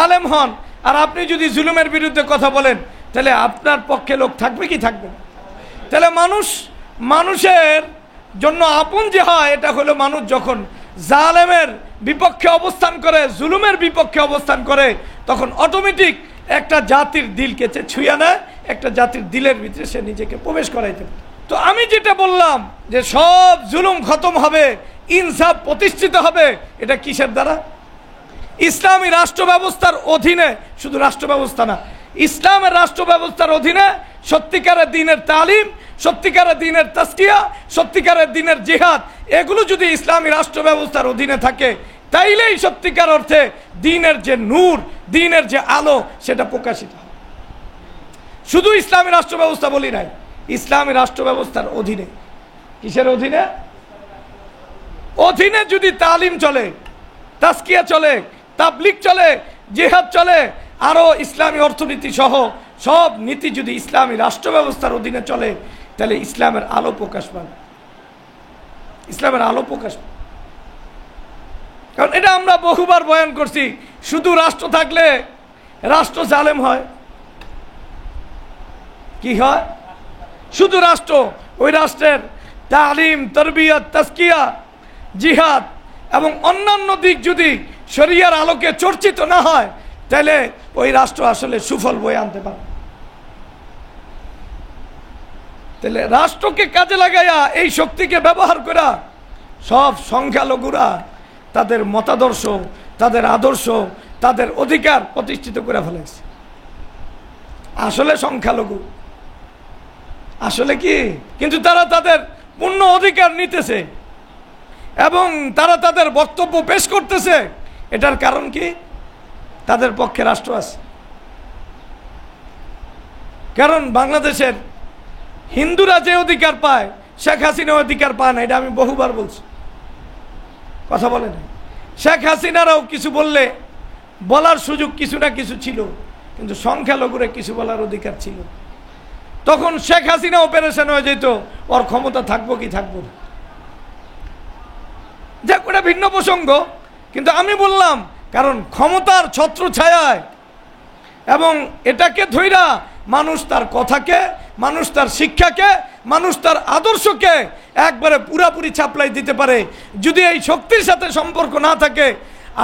আলেম হন, আর আপনি যদি জুলুমের বিরুদ্ধে কথা বলেন, তাহলে আপনার পক্ষে লোক থাকবে কি থাকবে? তাহলে মানুষের জন্য আপন যে হয়, এটা হলো মানুষ যখন জালেমের বিপক্ষে অবস্থান করে, জুলুমের বিপক্ষে অবস্থান করে, তখন অটোমেটিক একটা জাতির দিলকে ছুঁয়া নেয়, একটা জাতির দিলের ভিতরে সে নিজেকে প্রবেশ করাইতে পারে। তো আমি যেটা বললাম যে সব জুলুম খতম হবে, ইনসাফ প্রতিষ্ঠিত হবে, এটা কিসের দ্বারা? ইসলামী রাষ্ট্র ব্যবস্থার অধীনে, শুধু রাষ্ট্র ব্যবস্থা না, ইসলামের রাষ্ট্র ব্যবস্থার অধীনে সত্যিকারের দ্বীনের তালিম, সত্যিকারের দ্বীনের তাসকিয়া, সত্যিকারের দ্বীনের জিহাদ, এগুলো যদি ইসলামী রাষ্ট্র ব্যবস্থার অধীনে থাকে, তাইলেই সত্যিকার অর্থে দ্বীনের যে নূর, দ্বীনের যে আলো, সেটা প্রকাশিত হয়। শুধু ইসলামী রাষ্ট্র ব্যবস্থা বলি নাই, ইসলামী রাষ্ট্র ব্যবস্থার অধীনে। কিসের অধীনে? অধীনে যদি তালিম চলে, তাসকিয়া চলে, তাবলীগ চলে, জিহাদ চলে, আরো ইসলামী অর্থনীতি সহ সব নীতি যদি ইসলামী রাষ্ট্র ব্যবস্থার অধীনে চলে, তাহলে ইসলামের আলো প্রকাশ পাবে, ইসলামের আলো প্রকাশ পাবে। কারণ এটা আমরা বহুবার বয়ান করছি, শুধু রাষ্ট্র থাকলে রাষ্ট্র জালেম হয়। কি হয়? শুধু রাষ্ট্র, ওই রাষ্ট্রের তালিম, তরবিয়ত, তাসকিয়া, জিহাদ এবং অন্যান্য দিক যদি শরিয়ার আলোকে চর্চিত না হয়, তাহলে ওই রাষ্ট্র আসলে সুফল বয়ে আনতে পারে। তাহলে রাষ্ট্রকে কাজে লাগাইয়া, এই শক্তিকে ব্যবহার করা, সব সংখ্যালঘুরা তাদের মতাদর্শ, তাদের আদর্শ, তাদের অধিকার প্রতিষ্ঠিত করে ফেলেছে। আসলে সংখ্যালঘু আসলে কি? কিন্তু তারা তাদের পূর্ণ অধিকার নিতেছে এবং তারা তাদের বক্তব্য পেশ করতেছে। এটার কারণ কি? তাদের পক্ষে রাষ্ট্র আছে। কারণ বাংলাদেশের হিন্দুরা যে অধিকার পায়, শেখ হাসিনা অধিকার পায় না, এটা আমি বহুবার বলছি, কথা বলে না। শেখ হাসিনারাও কিছু বললে বলার সুযোগ কিছু না কিছু ছিল, কিন্তু সংখ্যালঘুরে কিছু বলার অধিকার ছিল। তখন শেখ হাসিনা অপারেশন হয়ে যেত, ওর ক্ষমতা থাকবো কি থাকবো না, যাক ওটা ভিন্ন প্রসঙ্গ। কিন্তু আমি বললাম, কারণ ক্ষমতার ছত্র ছায়ায় এবং এটাকে ধইরা মানুষ তার কথাকে, মানুষ তার শিক্ষাকে, মানুষ তার আদর্শকে একবারে পুরাপুরি ছাপলাই দিতে পারে। যদি এই শক্তির সাথে সম্পর্ক না থাকে,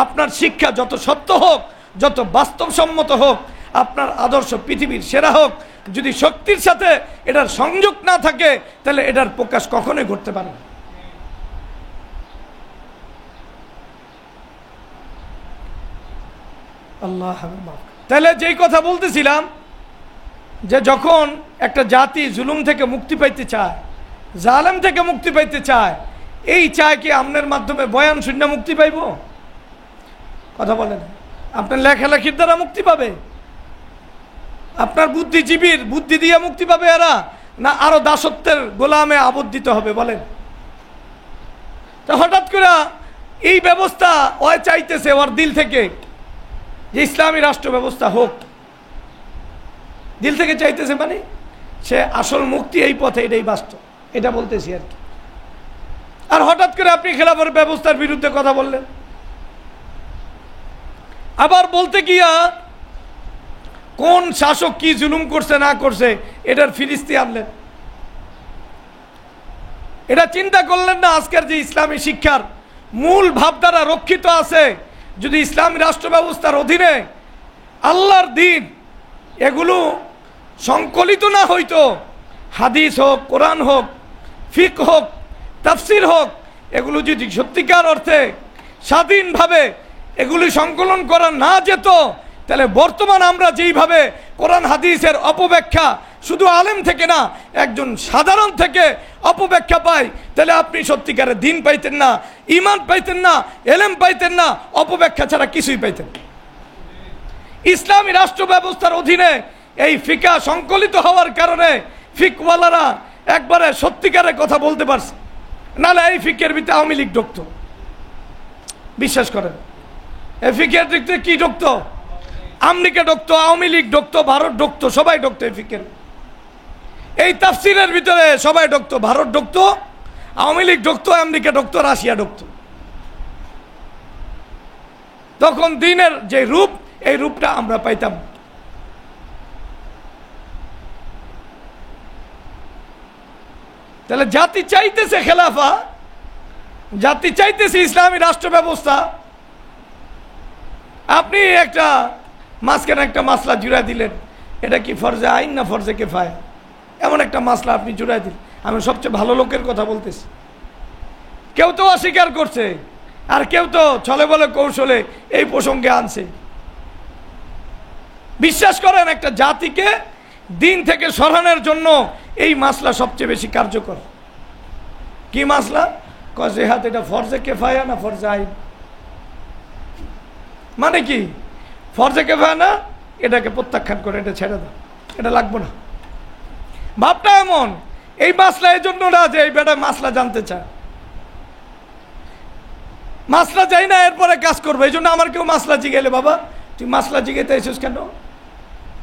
আপনার শিক্ষা যত সত্য হোক, যত বাস্তবসম্মত হোক, আপনার আদর্শ পৃথিবীর সেরা হোক, যদি শক্তির সাথে এটার সংযোগ না থাকে, তাহলে এটার প্রকাশ কখনোই ঘটতে পারে না। আল্লাহ, তাহলে যেই কথা বলতেছিলাম যে যখন একটা জাতি জুলুম থেকে মুক্তি পাইতে চায়, জালেম থেকে মুক্তি পাইতে চায়, এই চায় কি আমনের মাধ্যমে বয়ান শূন্য মুক্তি পাইব? কথা বলেন। আপনার লেখালেখির দ্বারা মুক্তি পাবে? আপনার বুদ্ধিজীবীর বুদ্ধি দিয়ে মুক্তি পাবে এরা, না আরো দাসত্বের গোলামে আবদ্ধিত হবে? বলেন। তো হঠাৎ করে এই ব্যবস্থা ওই চাইতেছে ওর দিল থেকে যে ইসলামী রাষ্ট্র ব্যবস্থা হোক, দিল থেকে চাইতেছে, মানে সে আসল মুক্তি এই পথে, এটাই বাস্তব, এটা বলতেছি আর কি। আর হঠাৎ করে আপনি খেলাফত ব্যবস্থার বিরুদ্ধে কথা বললেন, আবার বলতে গিয়া কোন শাসক কি জুলুম করছে না করছে এটার ফিরিস্তি আনলেন। এটা চিন্তা করলেন না আজকের যে ইসলামী শিক্ষার মূল ভাবধারা রক্ষিত আছে, যদি ইসলামী রাষ্ট্র ব্যবস্থার অধীনে আল্লাহর দ্বীন এগুলো সংকলিত না হইতো, হাদিস হোক, কোরআন হোক, ফিকহ হোক, তাফসির হোক, এগুলো যদি সত্যিকার অর্থে স্বাধীনভাবে এগুলি সংকলন করা না যেত, তাহলে বর্তমান আমরা যেইভাবে কোরআন হাদিসের অপব্যাখ্যা শুধু আলেম থেকে না, একজন সাধারণ থেকে অপব্যাখ্যা পাই, তাহলে আপনি সত্যিকারের দিন পাইতেন না, ঈমান পাইতেন না, এলেম পাইতেন না, অপব্যাখ্যা ছাড়া কিছুই পাইতেন। ইসলামী রাষ্ট্র ব্যবস্থার অধীনে এই ফিকা সংকলিত হওয়ার কারণে ফিকওয়ালারা একবারে সত্যিকারের কথা বলতে পারছে, নাহলে এই ফিকের ভিতরে আওয়ামী লীগ ঢুকতো। বিশ্বাস করেন, এই ফিকের দিকে কি ঢুকতো? আমেরিকা ঢুকতো, আওয়ামী লীগ ঢুকতো, ভারত ঢুকতো, সবাই ঢুকতো এই ফিকের। এই তাফসিরের ভিতরে সবাই ঢুকতো, ভারত ঢুকতো, আওয়ামী লীগ ঢুকতো, আমেরিকা ঢুকতো, রাশিয়া ঢুকতো। তখন দিনের যে রূপ, এই রূপটা আমরা পাইতাম। তাহলে জাতি চাইতেছে খেলাফা, জাতি চাইতেছে ইসলামী রাষ্ট্র ব্যবস্থা। আপনি একটা মাঝখানে একটা মাসলা জুড়াই দিলেন, এটা কি ফরজে আইন না ফরজে কিফায়া? এমন একটা মাসলা আপনি জুড়াই দিলেন। আমি সবচেয়ে ভালো লোকের কথা বলতেছি। কেউ তো অস্বীকার করছে, আর কেউ তো ছলে বলে কৌশলে এই প্রসঙ্গে আনছে। বিশ্বাস করেন, একটা জাতিকে দিন থেকে সরানোর জন্য এই মাসলা সবচেয়ে বেশি কার্যকর। কি মাসলা? জিহাদ এটা ফরজে কিফায়া না ফরজে আইন? মানে কি? ফরজে কিফায়া না, এটাকে প্রত্যাখ্যান করে, এটা ছেড়ে দাও, এটা লাগবে না। ভাবটা এমন। এই মাসলা এই জন্য না যে এই বেটা মাসলা জানতে চায়, মাসলা চাই না এরপরে কাজ করবে। এই জন্য আমার কেউ মাসলা জিগেলে, বাবা তুই মাসলা জিগেতে এসেছিস কেন?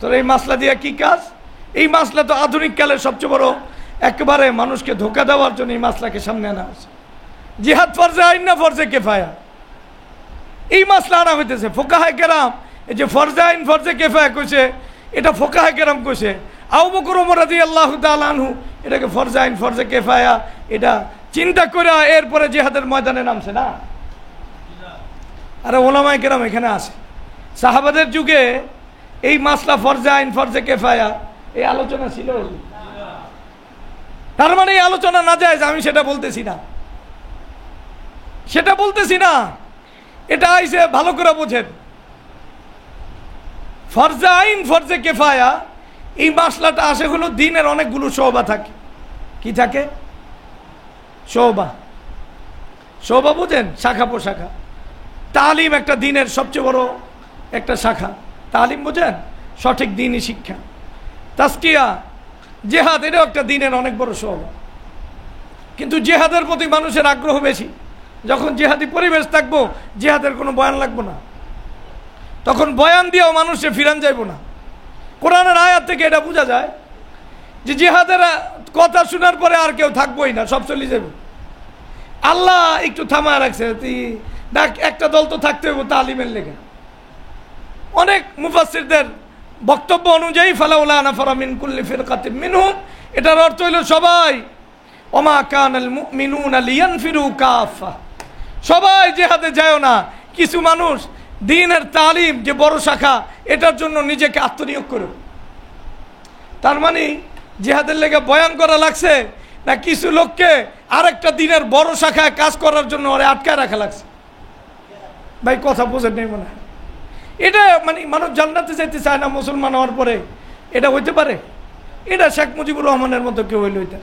তোর এই মাসলা দিয়ে কি কাজ? এই মাসলা তো আধুনিক কালের সবচেয়ে বড় একেবারে মানুষকে ধোকা দেওয়ার জন্য এই মাসলাকে সামনে আনা হয়েছে। জিহাদ ফরজে আইন না ফরজে কিফায়া, এই মাসলা আনা হইতেছে। ফোকাহায়ে কেরাম এই যে ফরজে আইন ফরজে কিফায়া কইছে, এটা ফোকাহায়ে কেরাম কইছে। আবু বকর ওমর রাদিয়াল্লাহু তাআলা আনহু এটাকে ফরজে আইন ফরজে কিফায়া এটা চিন্তা করে এরপরে জিহাদের ময়দানে নামছে না। আরে ওলামায়ে কেরাম এখানে আছে। সাহাবাদের যুগে এই মাসলা ফরজে আইন ফরজে কিফায়া এই আলোচনা ছিল। তার মানে এই আলোচনা না যায়, আমি সেটা বলতেছি না, সেটা বলতেছি না। এটা আইসে ভালো করে বোঝেন, ফরজে আইন ফরজে কিফায়া এই মাসলাটা আসে হলো দিনের অনেকগুলো শোভা থাকে। কি থাকে? শোভা। শোভা বোঝেন? শাখা পোশাখা। তালিম একটা দিনের সবচেয়ে বড় একটা শাখা। তালিম বোঝেন? সঠিক দিনই শিক্ষা। তাজকিয়া, জেহাদ, এটাও একটা দিনের অনেক বড় শোভা। কিন্তু জেহাদের প্রতি মানুষের আগ্রহ বেশি। যখন জেহাদি পরিবেশ থাকবো, জেহাদের কোনো বয়ান লাগবো না, তখন বয়ান দিয়েও মানুষে ফিরান যাইব না। কোরআনের আয়াত থেকে এটা বোঝা যায় যে জেহাদের কথা শোনার পরে আর কেউ থাকবোই না, সব চলে যাবে। আল্লাহ একটু থামায় রাখছে, দেখ একটা দল তো থাকতে হবে তালিমের লেগে। অনেক মুফাসসিরদের বক্তব্য অনুযায়ী ফালাউলা নাফারা মিন কুল্লি ফিরকাতিন মিনহুম এটার অর্থ হইল সবাই, ওমা কানাল মুমিনুনা লিয়ানফিরু কাফা, সবাই জিহাদে যায় না। কিছু মানুষ দ্বীনের তালিম যে বড় শাখা, এটার জন্য নিজেকে আত্মনিয়োগ করে। তার মানে জিহাদের লেগে বয়ান করা লাগছে না কিছু লোককে আরেকটা দ্বীনের বড় শাখায় কাজ করার জন্য ওরে আটকায় রাখা লাগছে? ভাই কথা বোঝেন নেই মনে হয়। এটা মানে মানুষ জান্নাতে যেতে চায় না মুসলমান হওয়ার পরে, এটা হইতে পারে? এটা শেখ মুজিবুর রহমানের মতো কেউ হইলে হইতে।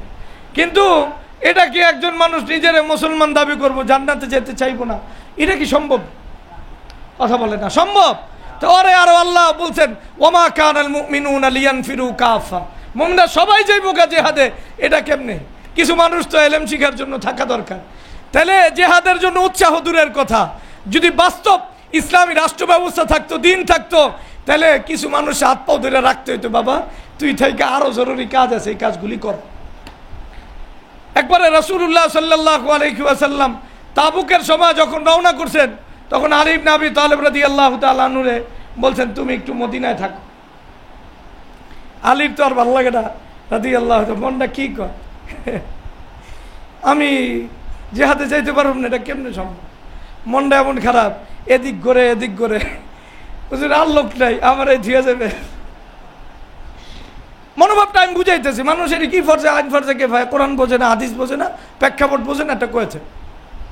কিন্তু এটা কি একজন মানুষ নিজের মুসলমান দাবি করবো, জান্নাতে যেতে চাইবো না, এটা কি সম্ভব? কথা বলে না সম্ভব। তো ওরে আরো আল্লাহ বলছেন ওমা কানাল মুমিনুনা লিয়ানফিরু কাফা, মুমিনরা সবাই যাইবো জিহাদে। এটা কেমনে? কিছু মানুষ তো ইলম শিখার জন্য থাকা দরকার। তাহলে জিহাদের জন্য উৎসাহ দূরের কথা, যদি বাস্তব ইসলামী রাষ্ট্র ব্যবস্থা থাকতো, দিন থাকতো, তাহলে কিছু মানুষ হাত পাও ধরে রাখতে হইতো, বাবা তুই থেকে আরো জরুরি কাজ আছে, এই কাজগুলি কর। একবারে রাসূলুল্লাহ সাল্লাল্লাহু আলাইহি ওয়াসাল্লাম তাবুকের সময় যখন রওনা করছেন, তখন আলী ইবনে আবি তালেব রাদিয়াল্লাহু তাআলা আনহুরে বলছেন তুমি একটু মদিনায় থাকো। আলীর তো আর ভালো লাগে না রাদিয়াল্লাহু তাআলা, মনটা কি কর, আমি জিহাদে যাইতে পারব না, এটা কেমনে সম্ভব? মনটা এমন খারাপ, এদিক করে এদিক করে, বুঝলেন আর লোক নাই, আমার এই ধুয়ে যাবে। মনোভাবটা আমি বুঝাইতেছি, মানুষের কি ফরজে আইন ফরজে কে ভাই, কোরআন বোঝে না, হাদিস বোঝে না, প্রেক্ষাপট বোঝে না, এটা কয়েছে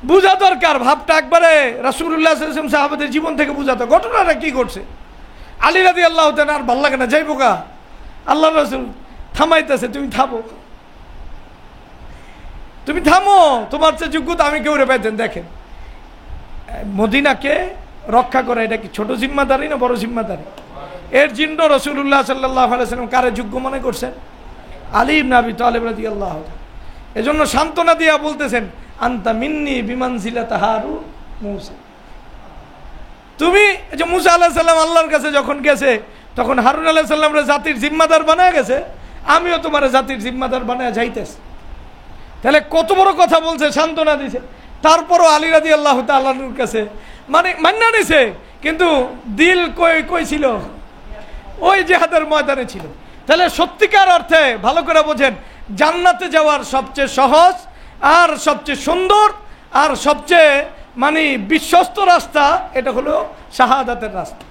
বুঝা দরকার। ভাবটা একবারে রাসূলুল্লাহ সাল্লাল্লাহু আলাইহি ওয়াসাল্লাম সাহাবাদের জীবন থেকে বুঝাতো। ঘটনাটা কি ঘটছে? আলী রাদিয়াল্লাহু তাআলা আর ভালো লাগে না, যাইবো গা, আল্লাহ রাসূল থামাইতেছে, তুমি থামো, তুমি থামো, তোমার চেয়ে যোগ্যতা আমি কেউ রে পাইতেন। দেখেন মদিনাকে রক্ষা করা এটা কি ছোট জিম্মাদারি না বড় জিম্মাদারি? এর জন্য রাসূলুল্লাহ সাল্লাল্লাহু আলাইহি ওয়াসাল্লাম কারে যোগ্য মনে করছেন? আলী ইবনে আবি তালেব রাদিয়াল্লাহু তাআলা। এজন্য সান্ত্বনা দিয়া বলতেছেন আনতা মিন্নি বিমানজিলাতি হারুন মূসা। তুমি যে মুসা আলাইহিস সালাম আল্লাহর কাছে যখন গেছে, তখন হারুন আলাইহিস সালামরে জাতির জিম্মাদার বানায় গেছে, আমিও তোমার জাতির জিম্মাদার বানায় যাইতেছি। তাহলে কত বড় কথা বলছে, সান্ত্বনা দিছে। তারপরও আলী রাদিয়াল্লাহু তাআলার কাছে মানে মান্না নিছে, কিন্তু দিল কই ছিল? ওই জিহাদের ময়দানে ছিল। তাহলে সত্যিকার অর্থে ভালো করে বোঝেন, জান্নাতে যাওয়ার সবচেয়ে সহজ আর সবচেয়ে সুন্দর আর সবচেয়ে মানে বিশ্বস্ত রাস্তা এটা হলো শাহাদাতের রাস্তা।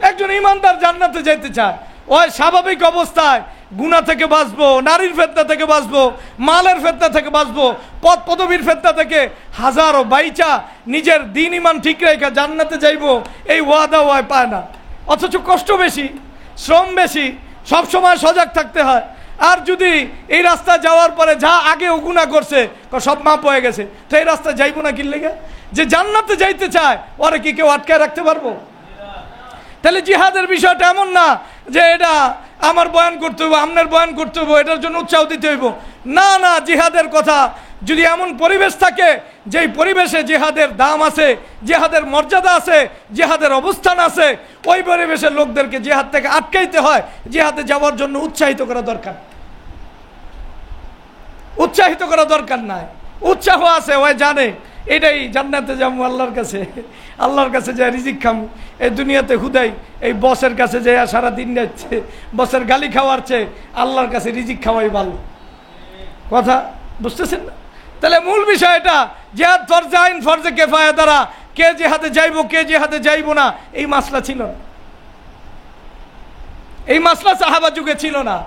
একজন ইমানদার জান্নাতে যেতে চায়, ওই স্বাভাবিক অবস্থায় গুনাহ থেকে বাঁচবো, নারীর ফিতনা থেকে বাঁচবো, মালের ফিতনা থেকে বাঁচবো, পদ পদবীর ফিতনা থেকে হাজারো বাইচা নিজের দ্বীন ঈমান ঠিক রেখে জান্নাতে যাইবো, এই ওয়াদা ওয়াই পায় না। অথচ কষ্ট বেশি, শ্রম বেশি, সবসময় সজাগ থাকতে হয়। আর যদি এই রাস্তা যাওয়ার পরে যা আগে গুনাহ করছে সব মাপ হয়ে গেছে, তো এই রাস্তা যাইবো না কি লেগে? যে জান্নাতে যাইতে চায় ওরা কি কেউ আটকায় রাখতে পারবো? তাহলে জিহাদের বিষয়টা এমন না যে এটা আমার বয়ান করতে হইব, আপনার বয়ান করতে হইব, এটার জন্য উৎসাহ দিতে হইব। না না, জিহাদের কথা যদি এমন পরিবেশ থাকে যেই পরিবেশে জিহাদের দাম আছে, জিহাদের মর্যাদা আছে, জিহাদের অবস্থান আছে, ওই পরিবেশের লোকদেরকে জিহাদ থেকে আটকাইতে হয়, জিহাদে যাওয়ার জন্য উৎসাহিত করা দরকার। উৎসাহিত করা দরকার নাই, উৎসাহ আছে, ওই জানে এটাই জান্নাতে যাবো আল্লাহর কাছে, আল্লাহর কাছে যায় রিজিক খামু। এই দুনিয়াতে হুদাই এই বসের কাছে যায় সারাদিন যাচ্ছে, বসের গালি খাওয়ার চেয়ে আল্লাহর কাছে রিজিক খাওয়াই ভালো। কথা বুঝতেছেন না? তাহলে মূল বিষয় এটা, জিহাদ ফরজে আইন ফরজে কিফায়া দ্বারা কে জিহাদে যাইবো কে জিহাদে যাইবো না এই মাসলা ছিল না, এই মাসলা সাহাবা যুগে ছিল না।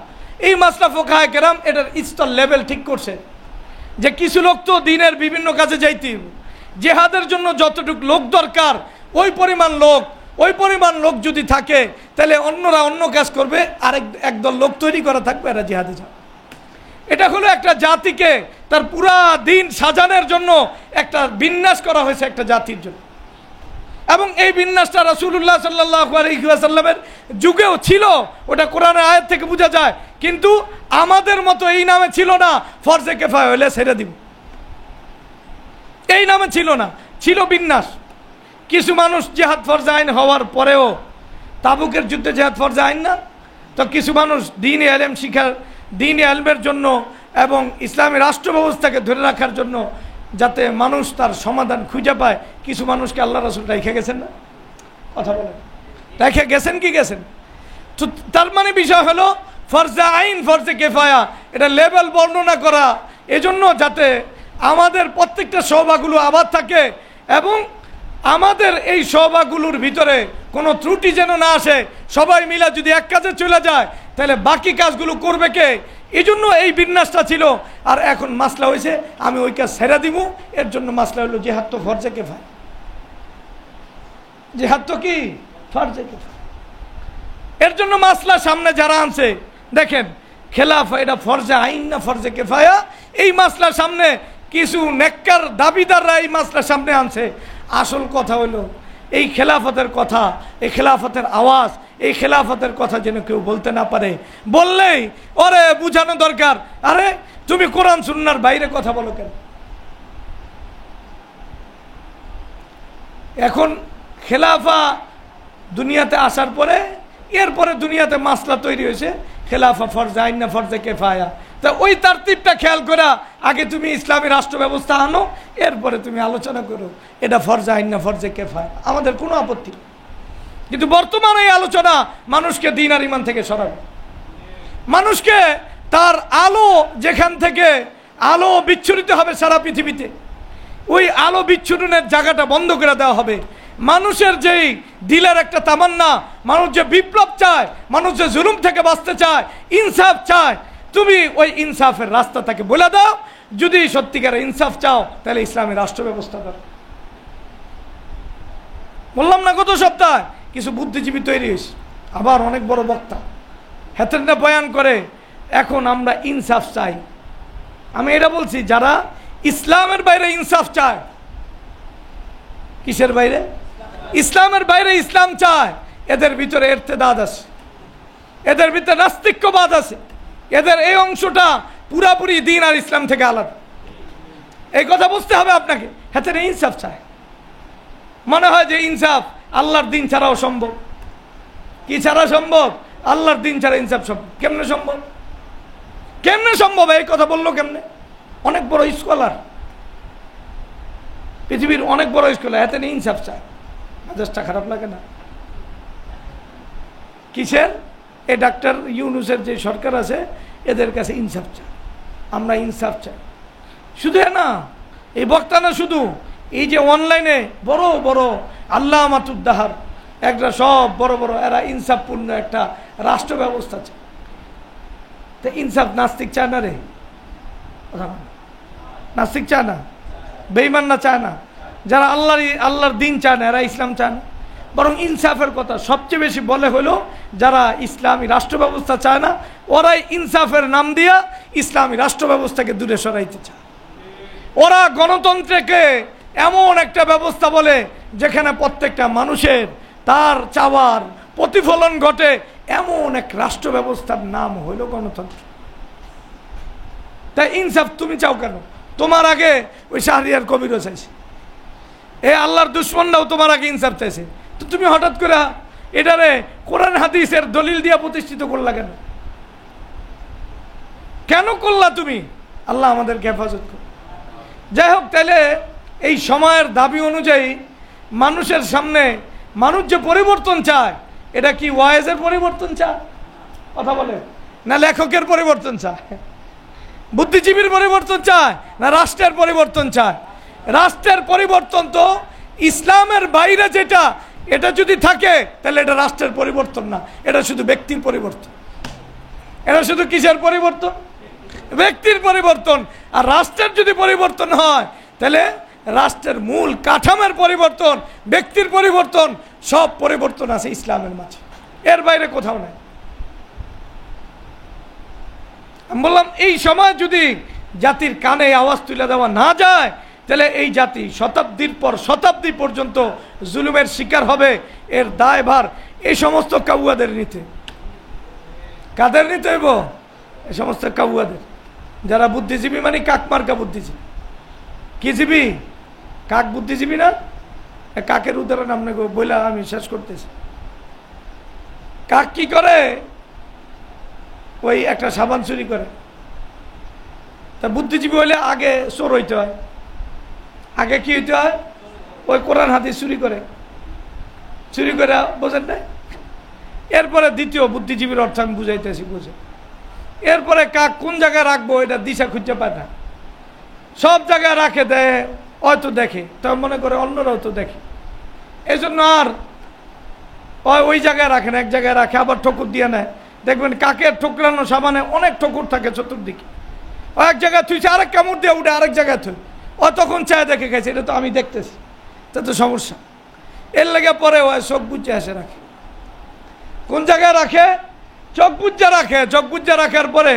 এই মাসলা ফুকাহায়ে কেরাম এটার স্তর লেভেল ঠিক করছে যে কিছু লোক তো দিনের বিভিন্ন কাজে যাইতে, জিহাদের জন্য যতটুকু লোক দরকার ওই পরিমাণ লোক যদি থাকে, তাহলে অন্যরা অন্য কাজ করবে, আর একদল লোক তৈরি করা থাকবে, এরা জিহাদে যাবে। এটা হলো একটা জাতিকে তার পুরা দিন সাজানোর জন্য একটা বিন্যাস করা হয়েছে একটা জাতির জন্য। এবং এই বিন্যাসটা রাসূলুল্লাহ সাল্লাল্লাহু আলাইহি ওয়াসাল্লামের যুগেও ছিল, ওটা কোরআনের আয়াত থেকে বোঝা যায়। কিন্তু আমাদের মতো এই নামে ছিল না, ফরজে কিফায়া হলে ছেড়ে দিব, এই নামে ছিল না, ছিল বিন্যাস। কিছু মানুষ জিহাদ ফরজে আইন হওয়ার পরেও, তাবুকের যুদ্ধে জিহাদ ফরজে আইন না, তো কিছু মানুষ দ্বীনি ইলম শিখার, দ্বীনি ইলমের জন্য এবং ইসলামী রাষ্ট্র ব্যবস্থাকে ধরে রাখার জন্য, যাতে মানুষ তার সমাধান খুঁজে পায়, কিছু মানুষকে আল্লাহ রাসূল রেখে গেছেন না? কথা বলেন, রেখে গেছেন কি গেছেন? তো তার মানে বিষয় হলো ফরজে আইন ফরজে কেফায়া, এটা লেভেল বর্ণনা করা, এজন্য যাতে আমাদের প্রত্যেকটা সভাগুলো আবাদ থাকে এবং আমাদের এই সভাগুলোর ভিতরে কোনো ত্রুটি যেন না আসে। সবাই মিলে যদি এক কাজে চলে যায় তাহলে বাকি কাজগুলো করবে কে? এই জন্য এই বিন্যাসটা ছিল। আর এখন মাসলা হয়েছে আমি ওই কাজ ছেড়ে দিব, এর জন্য মাসলা হলো জিহাদ তো ফরজে কেফায়া। জিহাদ তো কি ফরজে কেফায়া, এর জন্য মাসলা সামনে যারা আনছে, দেখেন খেলাফা এটা ফরজে আইন না ফরজে কেফায়া, এই মাসলার সামনে কিছু নেককার দাবিদাররা এই মাসলার সামনে আনছে। আসল কথা হলো এই খেলাফতের কথা, এই খেলাফতের আওয়াজ, এই খেলাফতের কথা যেন কেউ বলতে না পারে। বললেই ওরে বুঝানো দরকার, আরে তুমি কোরআন সুন্নাহর বাইরে কথা বলো কেন? এখন খেলাফা দুনিয়াতে আসার পরে, এরপরে দুনিয়াতে মাসলা তৈরি হয়েছে খেলাফা ফরজে আইন না ফরজে কেফায়া। তা ওই তারতিবটা খেয়াল করা, আগে তুমি ইসলামী রাষ্ট্র ব্যবস্থা আনো, এরপরে তুমি আলোচনা করো এটা ফরজে আইন না ফরজে কেফায়া, আমাদের কোনো আপত্তি নেই। কিন্তু বর্তমানে এই আলোচনা মানুষকে দ্বীন আর ঈমান থেকে সরাবে, মানুষকে তার আলো যেখান থেকে আলো বিচ্ছুরিত হবে সারা পৃথিবীতে, ওই আলো বিচ্ছুরণের জায়গাটা বন্ধ করে দেওয়া হবে। মানুষের যেই দিলের একটা তামান্না, মানুষ যে বিপ্লব চায়, মানুষ যে জুলুম থেকে বাঁচতে চায়, ইনসাফ চায়, তুমি ওই ইনসাফের রাস্তা তাকে বলে দাও। যদি সত্যিকার ইনসাফ চাও তাহলে ইসলামী রাষ্ট্র ব্যবস্থা দাও। বললাম না গত সপ্তাহে কিছু বুদ্ধিজীবী তৈরি হয়েছে, আবার অনেক বড় বক্তা হেতেন না বয়ান করে এখন আমরা ইনসাফ চাই। আমি এটা বলছি, যারা ইসলামের বাইরে ইনসাফ চায়, কিসের বাইরে? ইসলামের বাইরে ইসলাম চায়, এদের ভিতরে ইরতিদাদ আছে, এদের ভিতরে নাস্তিক্যবাদ আছে, এদের এই অংশটা পুরাপুরি দ্বীন আর ইসলাম থেকে আলাদা। এই কথা বুঝতে হবে আপনাকে। হেতেন ইনসাফ চায়, মনে হয় যে ইনসাফ আল্লাহর দিন ছাড়াও সম্ভব। কি ছাড়া সম্ভব? আল্লাহর দিন ছাড়া ইনসাফ সম্ভব। কেমনে সম্ভব? কেমনে সম্ভব? এই কথা বললো কেমনে? অনেক বড় স্কলার, পৃথিবীর অনেক বড় স্কলার, এতে ইনসাফ চায়। মেজাজটা খারাপ লাগে না? কিসের? এই ডাক্তার ইউনুসের যে সরকার আছে এদের কাছে ইনসাফ চায়, আমরা ইনসাফ চাই। শুধু না এই বক্তা না, শুধু এই যে অনলাইনে বড় বড় আল্লাহ মাতুদ্দাহার একটা সব বড় বড়, এরা ইনসাফপূর্ণ একটা রাষ্ট্র ব্যবস্থা চায়। তো ইনসাফ নাস্তিক চায় না রে, নাস্তিক চায় না, বেঈমান না চায় না, যারা আল্লাহর দিন চায় না, এরা ইসলাম চায় না। বরং ইনসাফের কথা সবচেয়ে বেশি বলে হলো যারা ইসলামী রাষ্ট্র ব্যবস্থা চায় না, ওরাই ইনসাফের নাম দিয়া ইসলামী রাষ্ট্র ব্যবস্থাকে দূরে সরাইতে চায়। ওরা গণতন্ত্রকে এমন একটা ব্যবস্থা বলে যেখানে প্রত্যেকটা মানুষের তার চাওয়ার প্রতিফলন ঘটে, এমন এক রাষ্ট্র ব্যবস্থার নাম হইল গণতন্ত্র। তাই ইনসাফ তুমি চাও কেন? তোমার আগে ওই শাহরিয়ার কবিরও চাইছে, এ আল্লাহর দুশ্মনরাও তোমার আগে ইনসাফ চাইছে। তো তুমি হঠাৎ করে এটারে কোরআন হাদিসের দলিল দিয়া প্রতিষ্ঠিত করলা কেন? কেন করলা তুমি? আল্লাহ আমাদেরকে হেফাজত করো। যাই হোক, তাহলে এই সময়ের দাবি অনুযায়ী মানুষের সামনে মানুষ যে পরিবর্তন চায়, এটা কি ওয়াইজের পরিবর্তন চায়? কথা বলে না, লেখকের পরিবর্তন চায়, বুদ্ধিজীবীর পরিবর্তন চায়, না রাষ্ট্রের পরিবর্তন চায়? রাষ্ট্রের পরিবর্তন তো ইসলামের বাইরে যেটা, এটা যদি থাকে তাহলে এটা রাষ্ট্রের পরিবর্তন না, এটা শুধু ব্যক্তির পরিবর্তন। এটা শুধু কিসের পরিবর্তন? ব্যক্তির পরিবর্তন। আর রাষ্ট্রের যদি পরিবর্তন হয় তাহলে রাষ্ট্রের মূল কাঠামোর পরিবর্তন, ব্যক্তির পরিবর্তন, সব পরিবর্তন আছে ইসলামের মাঝে, এর বাইরে কোথাও নাই। আমি বললাম এই সময় যদি জাতির কানে আওয়াজ তুলে দেওয়া না যায় তাহলে এই জাতি শতাব্দীর পর শতাব্দী পর্যন্ত জুলুমের শিকার হবে। এর দায়ভার এই সমস্ত কাউয়াদের নিতে। কাদের নিতে হইব? এই সমস্ত কাউয়াদের, যারা বুদ্ধিজীবী, মানে কাকমার্কা বুদ্ধিজীবী। কি জীবী? কাক বুদ্ধিজীবী না? কাকের উদাহরণ আপনাকে বইলা আমি শেষ করতেছি। কাক কি করে? ওই একটা সাবান চুরি করে। তা বুদ্ধিজীবী হইলে আগে চোর হইতে হয়। আগে কি হইতে হয়? ওই কোরআন হাদিস চুরি করে, বোঝেন না? এরপরে দ্বিতীয় বুদ্ধিজীবীর অর্থ আমি বুঝাইতেছি, বুঝে এরপরে কাক কোন জায়গায় রাখবো এটা দিশা খুঁজে পায় না, সব জায়গায় রাখে দেয়, হয়তো দেখে তা মনে করে অন্যরাও তো দেখে, এই জন্য আর ওই জায়গায় রাখে না, এক জায়গায় রাখে, আবার ঠকুর দিয়ে নেয়। দেখবেন কাকের ঠোকরানো সাবানে অনেক ঠকুর থাকে চতুর্দিকে, ও এক জায়গায় থুইছে আরেক কামড় দিয়ে উঠে আরেক জায়গায় থুই, ও তখন চায় দেখে গেছে এটা তো আমি দেখতেছি, তা তো সমস্যা। এর লেগে পরে ও চোখ বুঝে আসে রাখে, কোন জায়গায় রাখে? চোখ বুঝে রাখে। চোখ বুঝে রাখার পরে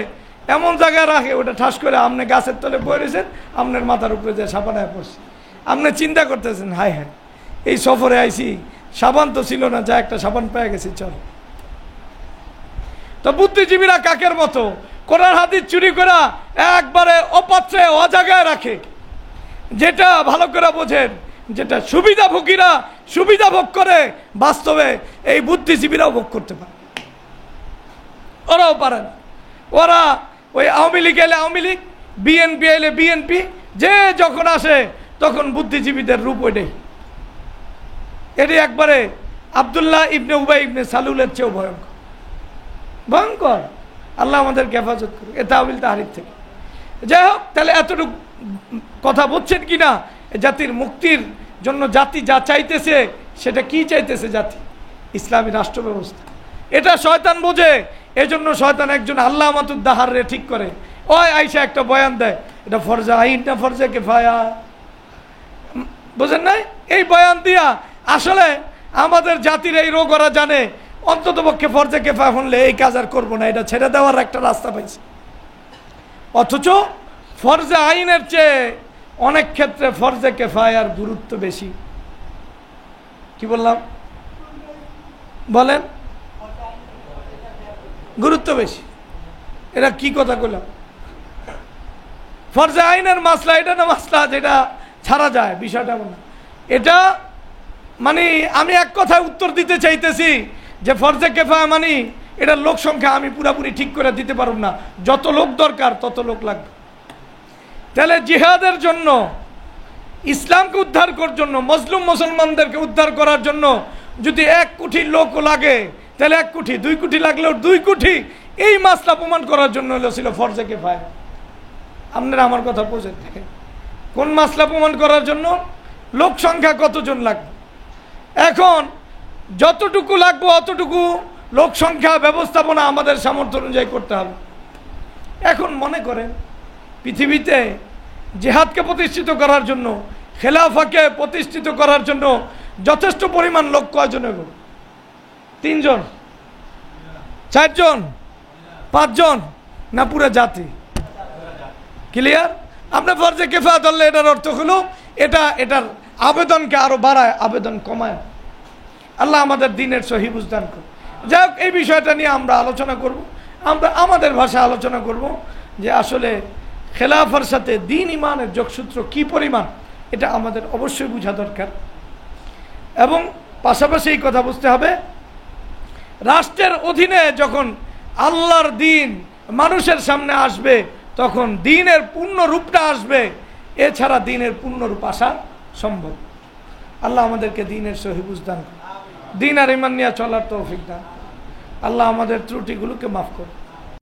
এমন জায়গায় রাখে ওটা ঠাস করে আপনি গাছের তলে পড়েছেন, আপনার মাথার উপরে যে সাবানায় পড়ছে, আপনি চিন্তা করতেছেন হায় হায় এই সফরে আইছি, সাবান তো ছিল না, যা একটা সাবান পেয়ে গেছি চল। তো বুদ্ধিজীবীরা কাকের মতো কোরআন হাদিস চুরি করা একবারে অপাত্রে অজায়গায় রাখে, যেটা ভালো করে বোঝেন, যেটা সুবিধাভোগীরা সুবিধা ভোগ করে, বাস্তবে এই বুদ্ধিজীবীরাও ভোগ করতে পারে, ওরাও পারে না। ওরা ওই আওয়ামী লীগ এলে আওয়ামী লীগ, বিএনপি এলে বিএনপি, যে যখন আসে তখন বুদ্ধিজীবীদের রূপ ওইটাই। এটি একবারে আব্দুল্লাহ ইবনে উবাই ইবনে সালুলের চেয়েও ভয়ঙ্কর, ভয়ঙ্কর। আল্লাহ আমাদেরকে হেফাজত করুক এ তাওয়িল তাহরিফ থেকে। যাই হোক, তাহলে এতটুকু কথা বুঝছেন কি না? জাতির মুক্তির জন্য জাতি যা চাইতেছে সেটা কি চাইতেছে? জাতি ইসলামী রাষ্ট্র ব্যবস্থা। এটা শয়তান বোঝে, এজন্য শয়তান একজন আল্লাহ মাতুদ্দাহার রে ঠিক করে, ওই আইসা একটা বয়ান দেয়, এটা ফরজে আইন না ফরজে কিফায়া, বুঝেন নাই? এই বয়ান দিয়া আসলে আমাদের জাতির এই রোগ ওরা জানে, অন্তত পক্ষে ফরজে কিফায়া হলে এই কাজ আর করবো না, এটা ছেড়ে দেওয়ার একটা রাস্তা পাইছে। অথচ ফরজে আইনের চেয়ে অনেক ক্ষেত্রে ফরজে কিফায়ার গুরুত্ব বেশি। কি বললাম বলেন? গুরুত্ব বেশি। এটা কি কথা বললাম? ফরজে আইনের মাসলা এটা না মাসলা যেটা ছাড়া যায়, বিষয়টা না। এটা মানে আমি এক কথায় উত্তর দিতে চাইতেছি যে ফরজে কিফায়া মানে এটা লোক সংখ্যা আমি পুরাপুরি ঠিক করে দিতে পারব না, যত লোক দরকার তত লোক লাগবে। তাহলে জিহাদের জন্য, ইসলামকে উদ্ধার করার জন্য, মজলুম মুসলমানদেরকে উদ্ধার করার জন্য যদি 1 কোটি লোক লাগে, তাহলে 1 কোটি, 2 কোটি লাগলেও 2 কোটি এই মাসলা প্রমাণ করার জন্য ছিল ফরজে কিফায়া। আপনারা আমার কথা বোঝেন? কোন মাসলা প্রমাণ করার জন্য? লোক সংখ্যা কতজন লাগবে। এখন যতটুকু লাগবে অতটুকু লোক সংখ্যা ব্যবস্থাপনা আমাদের সামর্থ্য অনুযায়ী করতে হবে। এখন মনে করেন পৃথিবীতে জিহাদকে প্রতিষ্ঠিত করার জন্য, খেলাফাকে প্রতিষ্ঠিত করার জন্য যথেষ্ট পরিমাণ লোক কয়জন হবে? 3 জন, 4 জন, 5 জন, না পুরো জাতি? ক্লিয়ার? আপনি ফরজে কিফায়া ধরলে এটার অর্থ হলো এটার আবেদনকে আরো বাড়ায়, আবেদন কমায়। আল্লাহ আমাদের দিনের সহি বুঝদান করুন। যাই হোক, এই বিষয়টা নিয়ে আমরা আলোচনা করব, আমরা আমাদের ভাষায় আলোচনা করব যে আসলে খেলাফার সাথে দিন ইমানের যোগসূত্র কি পরিমাণ, এটা আমাদের অবশ্যই বোঝা দরকার। এবং পাশাপাশি এই কথা বুঝতে হবে, রাষ্ট্রের অধীনে যখন আল্লাহর দিন মানুষের সামনে আসবে তখন দিনের পূর্ণ রূপটা আসবে, এছাড়া দিনের পূর্ণ রূপ আসা সম্ভব। আল্লাহ আমাদেরকে দিনের সহি বুঝদান করুন, দিন আর ইমান নিয়ে চলার তৌফিক দান। আল্লাহ আমাদের ত্রুটিগুলোকে মাফ করুন।